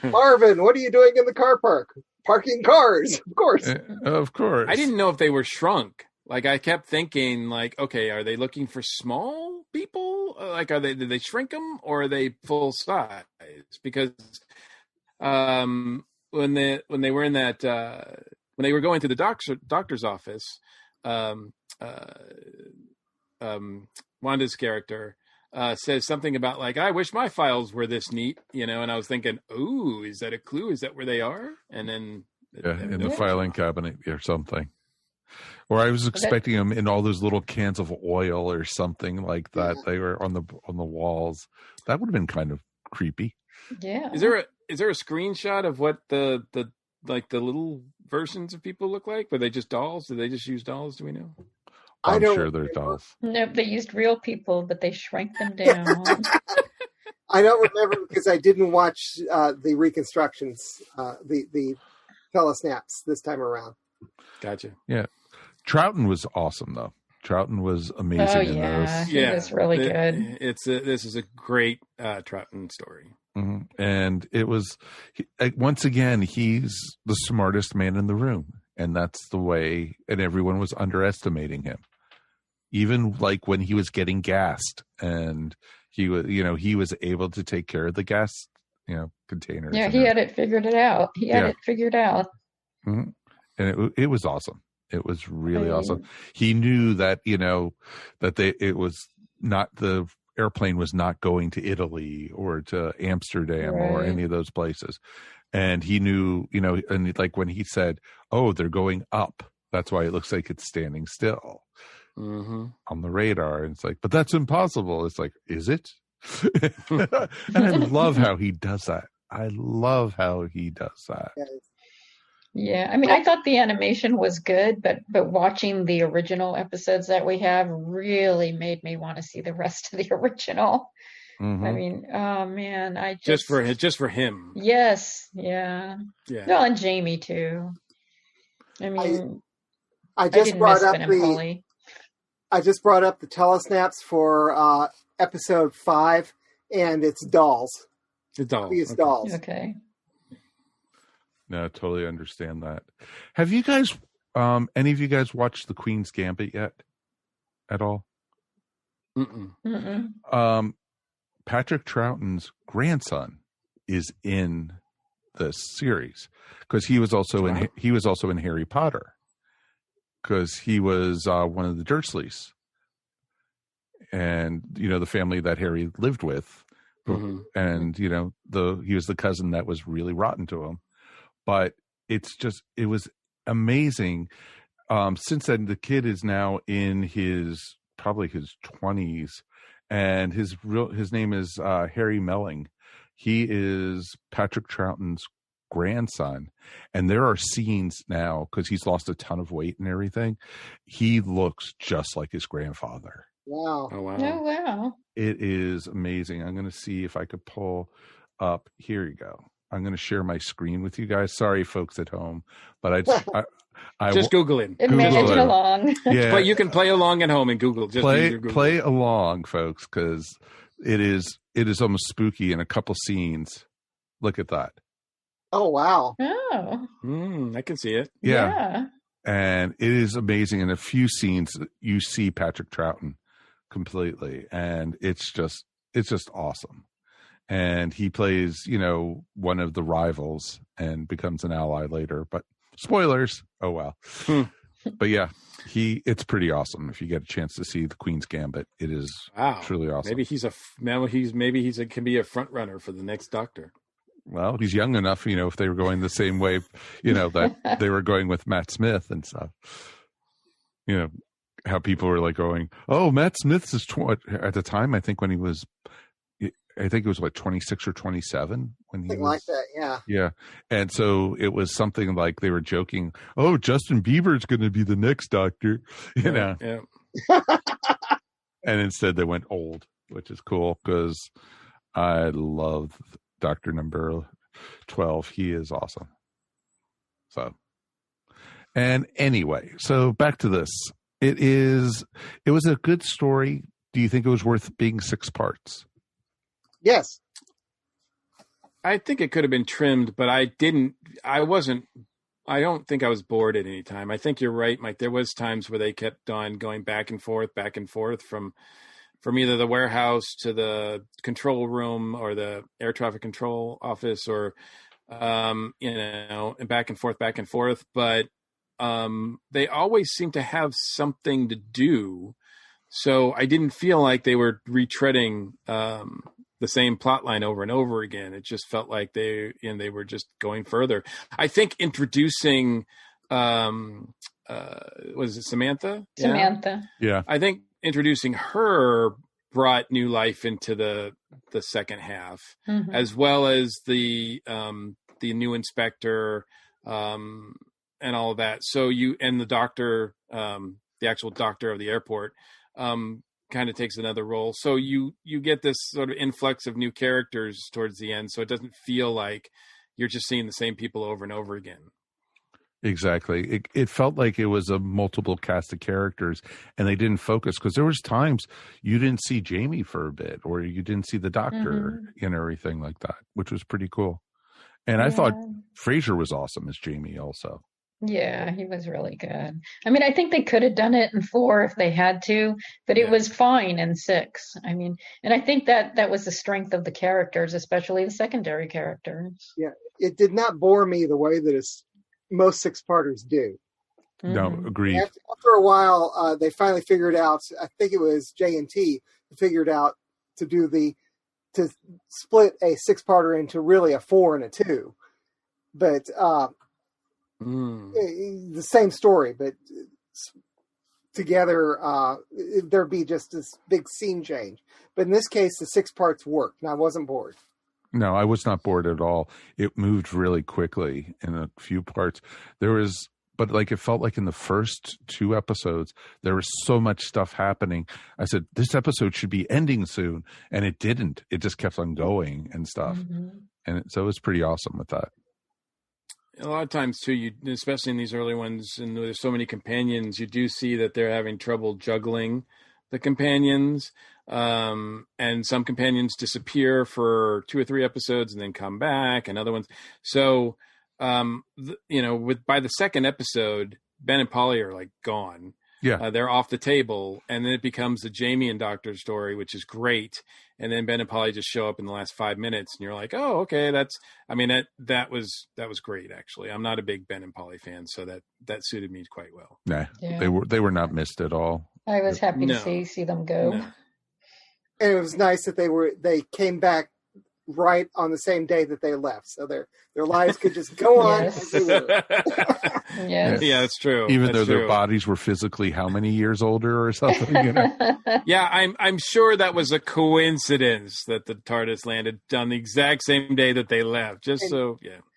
Marvin, what are you doing in the car park? Parking cars, of course. Of course. I didn't know if they were shrunk. Like I kept thinking, like, okay, are they looking for small people? Like, did they shrink them, or are they full size? Because when they were in that when they were going to the doctor's office, Wanda's character says something about like, I wish my files were this neat, and I was thinking, ooh, is that a clue? Is that where they are? And then in the filing cabinet or something. Or I was expecting them in all those little cans of oil or something like that. They were on the walls. That would have been kind of creepy. Yeah. Is there a screenshot of what the little versions of people look like? Were they just dolls? Did they just use dolls? Do we know? I'm sure they're dolls. Nope, they used real people, but they shrank them down. I don't remember because I didn't watch the reconstructions, the telesnaps this time around. Gotcha. Yeah. Troughton was awesome, though. Troughton was amazing in those. He was really good. This is a great Troughton story. Mm-hmm. And it was, once again, he's the smartest man in the room. And that's the way, and everyone was underestimating him. Even like when he was getting gassed and he was able to take care of the gas, containers. Yeah, he had it figured out. He had it figured out. Mm-hmm. And it was awesome. It was really awesome. He knew that, the airplane was not going to Italy or to Amsterdam or any of those places. And he knew, and like when he said, oh, they're going up. That's why it looks like it's standing still on the radar. And it's like, but that's impossible. It's like, is it? And I love how he does that. Yeah, I mean, I thought the animation was good, but watching the original episodes that we have really made me want to see the rest of the original. Mm-hmm. I mean, oh man, I just for him. Yes, yeah. Well, and Jamie too. I mean, I just brought up the telesnaps for episode 5, and it's dolls. The dolls. It's dolls. Okay. No, I totally understand that. Have you guys, any of you guys watched The Queen's Gambit yet? At all? Mm-mm. Patrick Troughton's grandson is in this series because he was also in Harry Potter because he was one of the Dursleys, and the family that Harry lived with, and he was the cousin that was really rotten to him. But it was amazing. Since then, the kid is now in probably his 20s, and his name is Harry Melling. He is Patrick Troughton's grandson, and there are scenes now because he's lost a ton of weight and everything. He looks just like his grandfather. Wow! Oh wow! Oh wow! It is amazing. I'm going to see if I could pull up. Here you go. I'm going to share my screen with you guys. Sorry, folks at home, but I just Google it. Imagine along. Yeah, but you can play along at home and Google. Just play along, folks, because it is almost spooky in a couple scenes. Look at that. Oh wow! Oh, I can see it. Yeah. And it is amazing. In a few scenes, you see Patrick Troughton completely, and it's just awesome. And he plays, one of the rivals and becomes an ally later. But spoilers. Oh well. But yeah, it's pretty awesome. If you get a chance to see the Queen's Gambit, it is truly awesome. Maybe he can be a front runner for the next Doctor. Well, he's young enough, if they were going the same way, that they were going with Matt Smith and stuff. How people were like going, oh, Matt Smith's is at the time, I think when he was, I think it was like 26 or 27 when he was like that. Yeah. Yeah. And so it was something like they were joking, oh, Justin Bieber's going to be the next Doctor, know? Yeah. And instead they went old, which is cool because I love Doctor number 12. He is awesome. So, and anyway, so back to this. It was a good story. Do you think it was worth being 6 parts? Yes. I think it could have been trimmed, but I don't think I was bored at any time. I think you're right, Mike. There was times where they kept on going back and forth from either the warehouse to the control room or the air traffic control office or, and back and forth. But they always seem to have something to do. So I didn't feel like they were retreading the same plot line over and over again. It just felt like they were just going further. I think introducing, was it Samantha? Samantha. Yeah. I think introducing her brought new life into the second half, as well as the new inspector, and all of that. So and the doctor, the actual doctor of the airport, kind of takes another role. So you get this sort of influx of new characters towards the end. So it doesn't feel like you're just seeing the same people over and over again. Exactly. It felt like it was a multiple cast of characters and they didn't focus because there was times you didn't see Jamie for a bit or you didn't see the doctor and everything like that, which was pretty cool. And I thought Frasier was awesome as Jamie also. Yeah, he was really good. I mean, I think they could have done it in 4 if they had to, but it was fine in 6. I mean, and I think that was the strength of the characters, especially the secondary characters. Yeah, it did not bore me the way that most 6-parters do. No, agreed. After a while, they finally figured out, I think it was J&T, figured out to split a 6-parter into really a 4 and a 2. But the same story, but together there'd be just this big scene change. But in this case, the 6 parts worked, and I wasn't bored. No, I was not bored at all. It moved really quickly in a few parts. But like it felt like in the first 2 episodes, there was so much stuff happening. I said, this episode should be ending soon. And it didn't. It just kept on going and stuff. And so it was pretty awesome with that. A lot of times too, especially in these early ones, and there's so many companions, you do see that they're having trouble juggling the companions. And some companions disappear for 2 or 3 episodes and then come back, and other ones. So, by the second episode, Ben and Polly are like gone. Yeah. They're off the table, and then it becomes the Jamie and Doctor story, which is great. And then Ben and Polly just show up in the last 5 minutes, and you're like, oh, okay, that was great. Actually, I'm not a big Ben and Polly fan, so that suited me quite well. Nah, they were not missed at all. I was happy to see them go. No. And it was nice that they came back right on the same day that they left, so their lives could just go on as they were. Yes. Yeah, that's true. Even though their bodies were physically how many years older or something, Yeah, I'm sure that was a coincidence that the TARDIS landed on the exact same day that they left.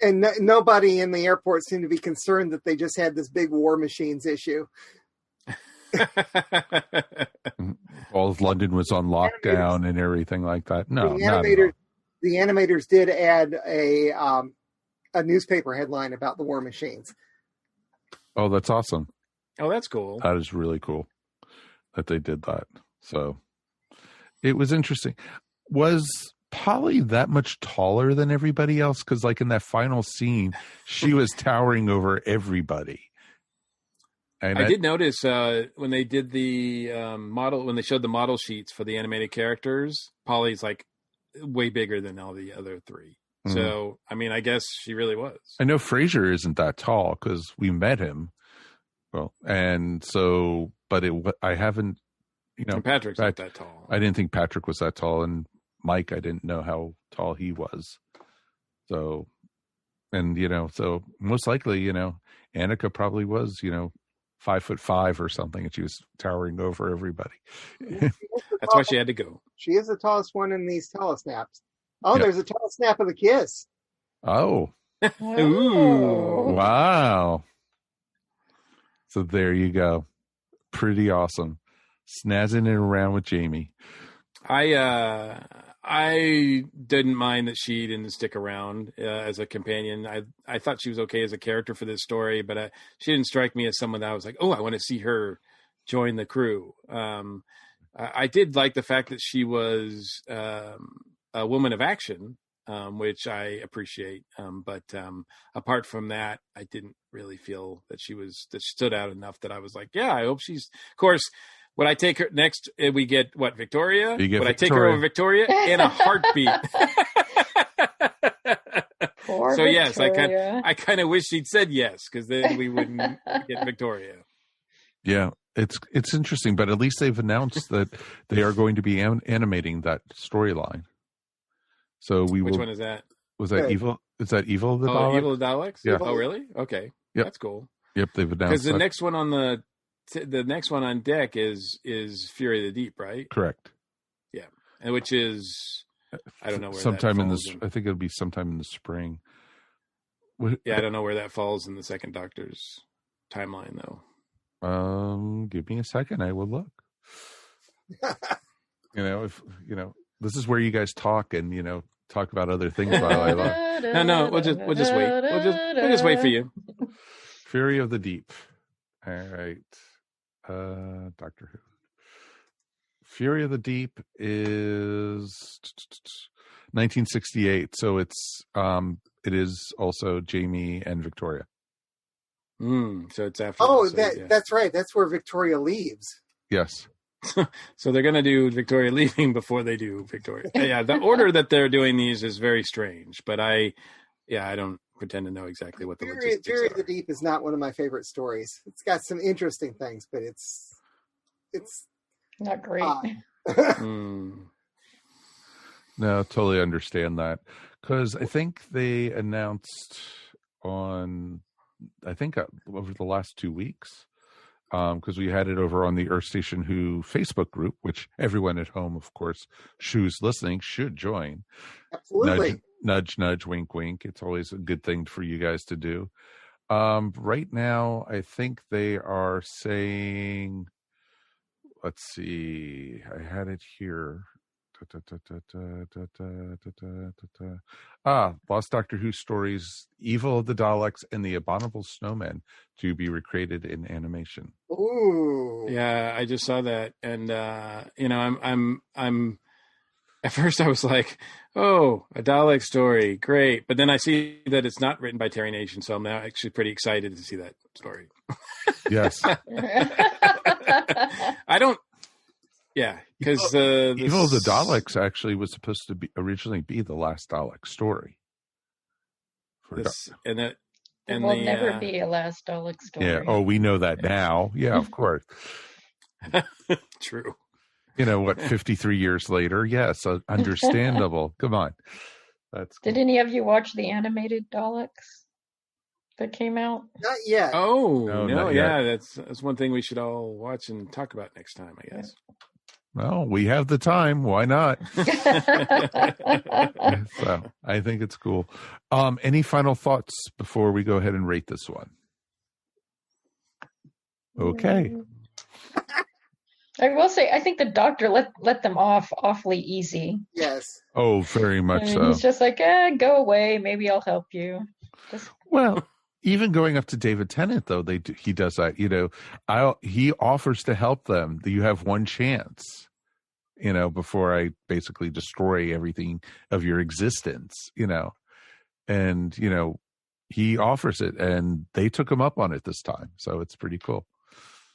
And nobody in the airport seemed to be concerned that they just had this big War Machines issue. All of London was on lockdown and everything like that. No, the animators did add a newspaper headline about the War Machines. Oh, that's awesome. Oh, that's cool. That is really cool that they did that. So it was interesting. Was Polly that much taller than everybody else? Because like in that final scene, she was towering over everybody. And I did notice when they did the when they showed the model sheets for the animated characters, Polly's like way bigger than all the other three. Mm-hmm. So, I mean, I guess she really was. I know Frasier isn't that tall because we met him. Well, and so, but I haven't, and Patrick's not that tall. I didn't think Patrick was that tall, and Mike, I didn't know how tall he was. So, and so most likely, Annika probably was, 5'5" or something, and she was towering over everybody. That's why she had to go. She is the tallest one in these telesnaps. Oh, there's a telesnap of the kiss. Oh. Ooh. Wow. So there you go. Pretty awesome. Snazzing it around with Jamie. I didn't mind that she didn't stick around as a companion. I thought she was okay as a character for this story, but she didn't strike me as someone that I was like, oh, I want to see her join the crew. I did like the fact that she was a woman of action, which I appreciate. But apart from that, I didn't really feel that she stood out enough that I was like, yeah, I hope she's. Of course, would I take her next? We get what, Victoria? Would I take her over Victoria in a heartbeat? Poor so yes, Victoria. I kind of wish she'd said yes, because then we wouldn't get Victoria. Yeah, it's interesting, but at least they've announced that they are going to be animating that storyline. So Which one is that? Was that Evil? Is that Evil of the Daleks? Evil of the Daleks? Yeah. Oh, really? Okay. Yep. That's cool. Yep, they've announced because the that. next one on the next one on deck is Fury of the Deep, right? Correct. Yeah, and which is I don't know where sometime that in falls this. I think it'll be sometime in the spring. Yeah, I don't know where that falls in the Second Doctor's timeline, though. Give me a second. I will look. This is where you guys talk and talk about other things while I look. No, we'll just wait. We'll just wait for you. Fury of the Deep. All right. Doctor Who. Fury of the Deep is 1968. So it is also Jamie and Victoria. So it's after. Oh, that's right. That's where Victoria leaves. Yes. So they're going to do Victoria leaving before they do Victoria. Yeah, the order that they're doing these is very strange, but I don't pretend to know exactly what the logistics Fury are. of the Deep is not one of my favorite stories. It's got some interesting things, but it's not great. No, totally understand that. Because I think they announced over the last 2 weeks, because we had it over on the Earth Station Who Facebook group, which everyone at home, of course, who's listening should join. Absolutely. Nudge, nudge, wink, wink. It's always a good thing for you guys to do. Right now, I think they are saying, let's see, I had it here. Lost Doctor Who stories, Evil of the Daleks and the Abominable Snowmen to be recreated in animation. Ooh. Yeah, I just saw that, and I'm at first I was like, oh, a Dalek story, great, but then I see that it's not written by Terry Nation, so I'm now actually pretty excited to see that story. Yes. I don't. Yeah, because Evil of the Daleks actually was supposed to originally be the last Dalek story. There will never be a last Dalek story. Yeah. Oh, we know that now. Yeah, of course. True. 53 years later? Yes, understandable. Come on. That's cool. Did any of you watch the animated Daleks that came out? Not yet. Oh, no, yeah. That's one thing we should all watch and talk about next time, I guess. Well, we have the time. Why not? So I think it's cool. Any final thoughts before we go ahead and rate this one? Okay. I will say, I think the Doctor let them off awfully easy. Yes. Oh, very much so. He's just like, go away. Maybe I'll help you. Well, even going up to David Tennant, though, he does that. He offers to help them. You have one chance, before I basically destroy everything of your existence, and he offers it, and they took him up on it this time. So it's pretty cool.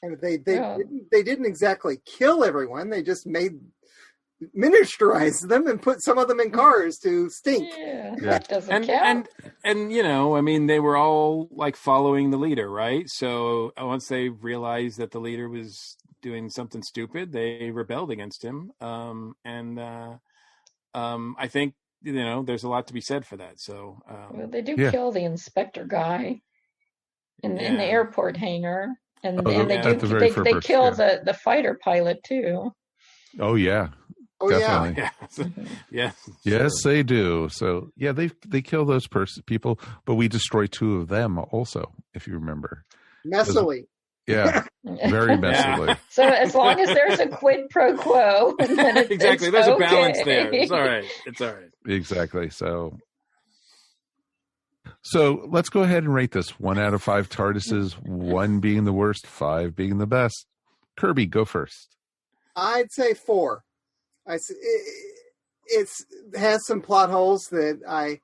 And they didn't exactly kill everyone. They just miniaturized them and put some of them in cars to stink. Yeah. That doesn't count. And I mean, they were all like following the leader, right? So once they realized that the leader was doing something stupid, they rebelled against him. I think there's a lot to be said for that. So they do kill the inspector guy in the airport hangar, and they kill the fighter pilot too. Oh yeah. Oh definitely. Yeah. Yes, they do. So yeah, they kill those people, but we destroy 2 of them also, if you remember. Messily. Yeah, very messily. So as long as there's a quid pro quo, then exactly, there's a balance there. It's all right. Exactly. So let's go ahead and rate this 1 out of 5 TARDISes, 1 being the worst, 5 being the best. Kirby, go first. I'd say 4. It has some plot holes that I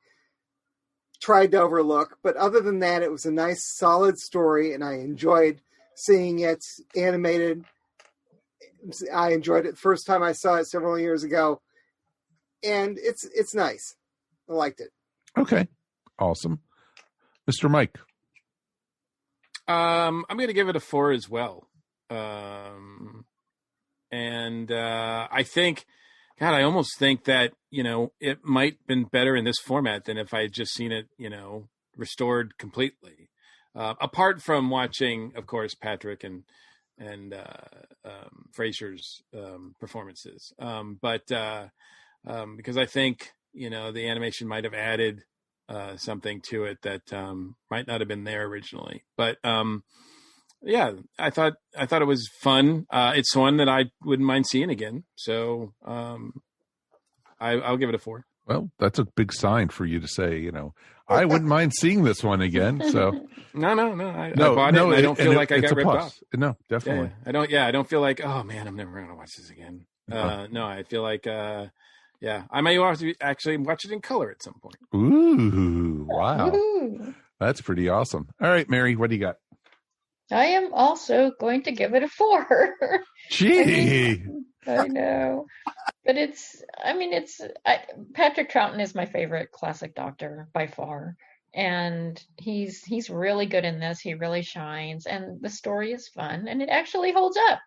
tried to overlook, but other than that, it was a nice, solid story, and I enjoyed seeing it animated. I enjoyed it the first time I saw it several years ago, and it's nice. I liked it. Okay, awesome, Mr. Mike. I'm going to give it a 4 as well. And I think, God, I almost think that, it might have been better in this format than if I had just seen it, restored completely. Apart from watching, of course, Patrick and Fraser's performances. But because I think, the animation might have added something to it that might not have been there originally. But yeah, I thought it was fun. It's one that I wouldn't mind seeing again. So I'll give it a 4. Well, that's a big sign for you to say, I wouldn't mind seeing this one again. So no. I bought it. And I don't feel like I got ripped off. No, definitely. I don't feel like, oh man, I'm never going to watch this again. No, I feel like, I might have to actually watch it in color at some point. Ooh, wow. Ooh. That's pretty awesome. All right, Mary, what do you got? I am also going to give it a 4. Gee. I know. But Patrick Troughton is my favorite classic Doctor by far. And he's really good in this. He really shines. And the story is fun. And it actually holds up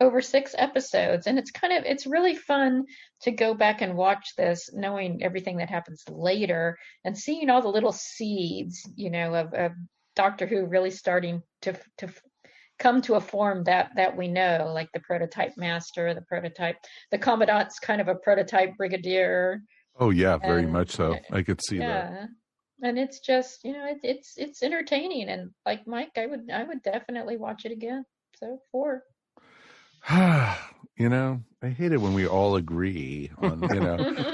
over 6 episodes. And it's really fun to go back and watch this, knowing everything that happens later and seeing all the little seeds, of Doctor Who really starting to come to a form that we know, like the prototype master, the commandant's kind of a prototype brigadier. Oh yeah, very much so. I could see that. And it's just, it's entertaining, and like Mike, I would definitely watch it again. So 4. I hate it when we all agree on,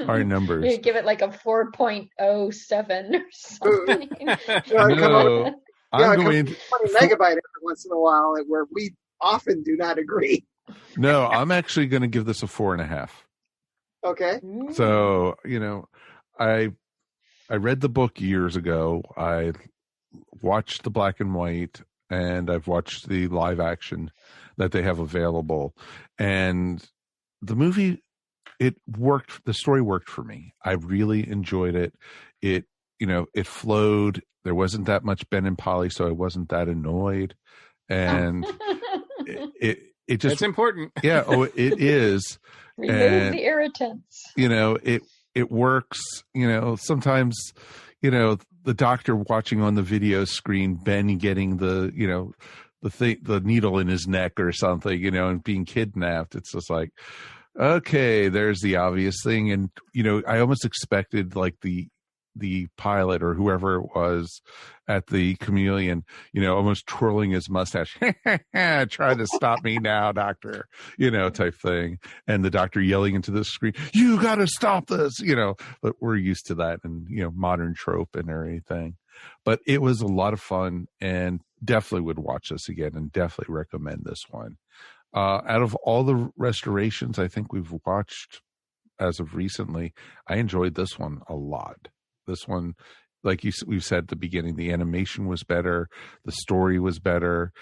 our numbers. You give it like a 4.07 or something. No. I'm going 20 megabyte every once in a while, where we often do not agree. No, I'm actually going to give this a 4.5. Okay. So, I read the book years ago. I watched the black and white, and I've watched the live action that they have available. And the movie, it worked. The story worked for me. I really enjoyed it. It flowed. There wasn't that much Ben and Polly, so I wasn't that annoyed. And it just... That's important. Yeah, it is. Remove the irritants. It works. Sometimes, the Doctor watching on the video screen, Ben getting the needle in his neck or something, and being kidnapped. It's just like, okay, there's the obvious thing. And, I almost expected like the pilot or whoever it was at the Chameleon, almost twirling his mustache, try to stop me now, Doctor, type thing. And the Doctor yelling into the screen, you got to stop this, but we're used to that and, modern trope and everything. But it was a lot of fun, and definitely would watch this again and definitely recommend this one. Out of all the restorations I think we've watched as of recently, I enjoyed this one a lot. This one, like we've said at the beginning, the animation was better, the story was better,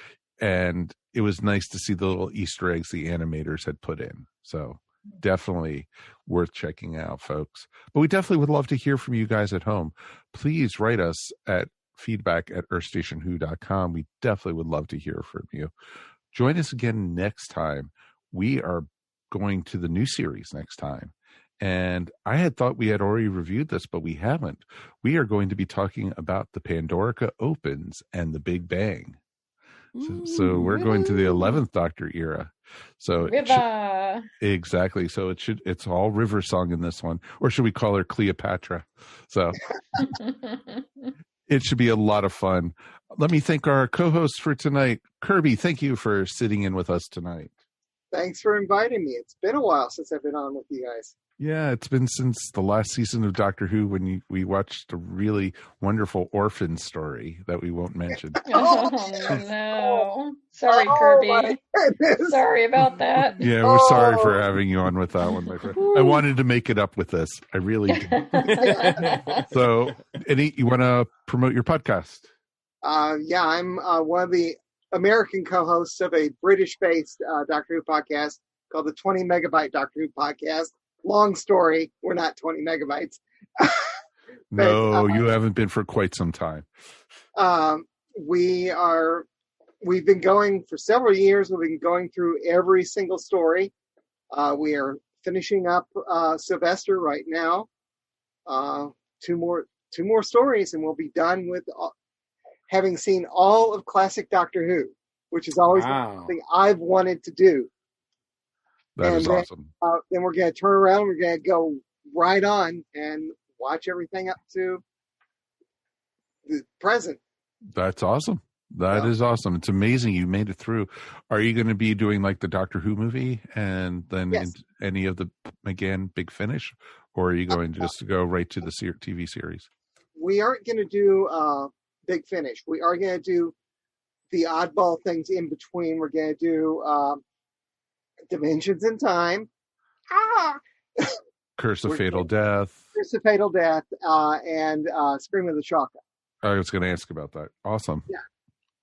and it was nice to see the little Easter eggs the animators had put in. So definitely worth checking out, folks. But we definitely would love to hear from you guys at home. Please write us at feedback@earthstationwho.com. We definitely would love to hear from you. Join us again next time. We are going to the new series next time. And I had thought we had already reviewed this, but we haven't. We are going to be talking about the Pandorica Opens and the Big Bang. So we're going to the 11th Doctor era. So River. Exactly. So it's all River song in this one, or should we call her Cleopatra? So it should be a lot of fun. Let me thank our co-host for tonight, Kirby. Thank you for sitting in with us tonight. Thanks for inviting me. It's been a while since I've been on with you guys. Yeah, it's been since the last season of Doctor Who when we watched a really wonderful orphan story that we won't mention. Oh, no. Sorry, Kirby. Sorry about that. Yeah, we're sorry for having you on with that one, my friend. I wanted to make it up with this. I really did. So, Eddie, you want to promote your podcast? Yeah, I'm one of the American co-hosts of a British-based Doctor Who podcast called the 20 Megabyte Doctor Who Podcast. Long story, we're not 20 megabytes. No, you haven't been for quite some time. We've been going for several years. We've been going through every single story. We are finishing up Sylvester right now. Two more stories, and we'll be done with having seen all of classic Doctor Who, which is always something I've wanted to do. That is awesome. Then we're going to turn around. We're going to go right on and watch everything up to the present. That's awesome. That is awesome. It's amazing you made it through. Are you going to be doing like the Doctor Who movie and then any of the, again, Big Finish? Or are you going just to go right to the TV series? We aren't going to do Big Finish. We are going to do the oddball things in between. We're going to do Dimensions in Time. Curse of Fatal Death. Curse of Fatal Death and Scream of the Shaka. I was going to ask about that. Awesome. Yeah.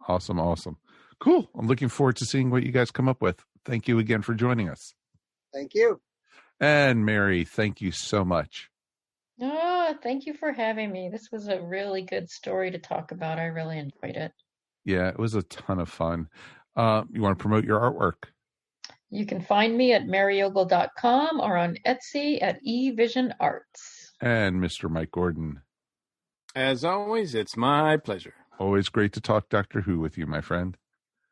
Awesome. Cool. I'm looking forward to seeing what you guys come up with. Thank you again for joining us. Thank you. And Mary, thank you so much. Oh, thank you for having me. This was a really good story to talk about. I really enjoyed it. Yeah, it was a ton of fun. You want to promote your artwork? You can find me at maryogle.com or on Etsy at eVision Arts. And Mr. Mike Gordon. As always, it's my pleasure. Always great to talk Doctor Who with you, my friend.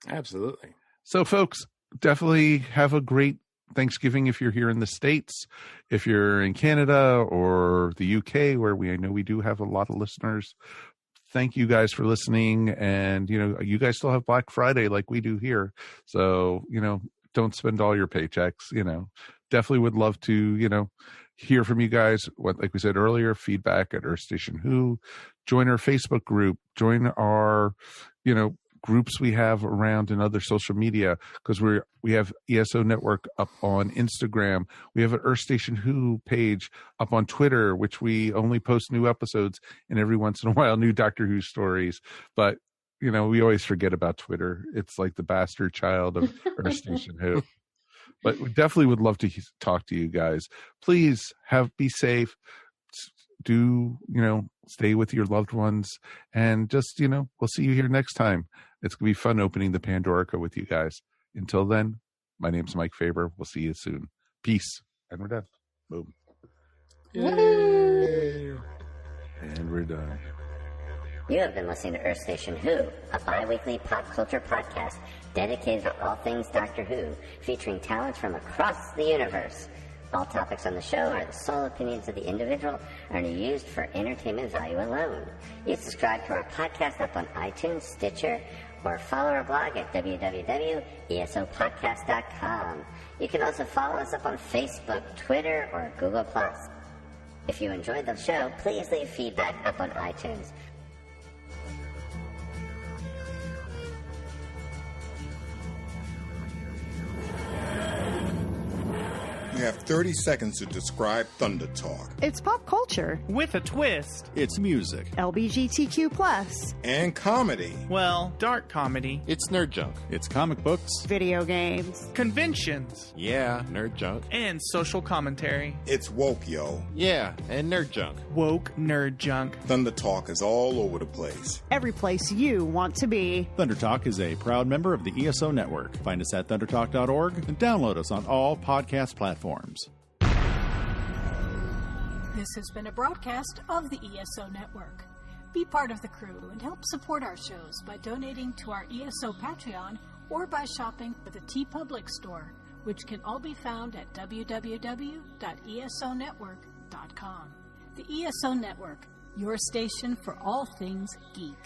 Absolutely. So, folks, definitely have a great Thanksgiving if you're here in the States. If you're in Canada or the UK, where I know we do have a lot of listeners, thank you guys for listening. And, you guys still have Black Friday like we do here. So, don't spend all your paychecks, definitely would love to, hear from you guys. Like we said earlier, feedback at Earth Station Who. Join our Facebook group, join our, groups we have around in other social media, because we have ESO Network up on Instagram. We have an Earth Station Who page up on Twitter, which we only post new episodes and every once in a while new Doctor Who stories. But we always forget about Twitter. It's like the bastard child of Earth Station Who. But we definitely would love to talk to you guys. Please be safe. Do, stay with your loved ones. And just, we'll see you here next time. It's going to be fun opening the Pandorica with you guys. Until then, my name's Mike Faber. We'll see you soon. Peace. And we're done. Boom. Yay. And we're done. You have been listening to Earth Station Who, a bi-weekly pop culture podcast dedicated to all things Doctor Who, featuring talents from across the universe. All topics on the show are the sole opinions of the individual and are used for entertainment value alone. You subscribe to our podcast up on iTunes, Stitcher, or follow our blog at www.esopodcast.com. You can also follow us up on Facebook, Twitter, or Google+. If you enjoyed the show, please leave feedback up on iTunes. Yeah, have 30 seconds to describe Thunder Talk. It's pop culture. With a twist. It's music. LGBTQ+. And comedy. Well, dark comedy. It's nerd junk. It's comic books. Video games. Conventions. Yeah, nerd junk. And social commentary. It's woke, yo. Yeah, and nerd junk. Woke nerd junk. Thunder Talk is all over the place. Every place you want to be. Thunder Talk is a proud member of the ESO Network. Find us at thundertalk.org and download us on all podcast platforms. This has been a broadcast of the ESO Network. Be part of the crew and help support our shows by donating to our ESO Patreon or by shopping at the TeePublic store, which can all be found at www.esonetwork.com. The ESO Network, your station for all things geek.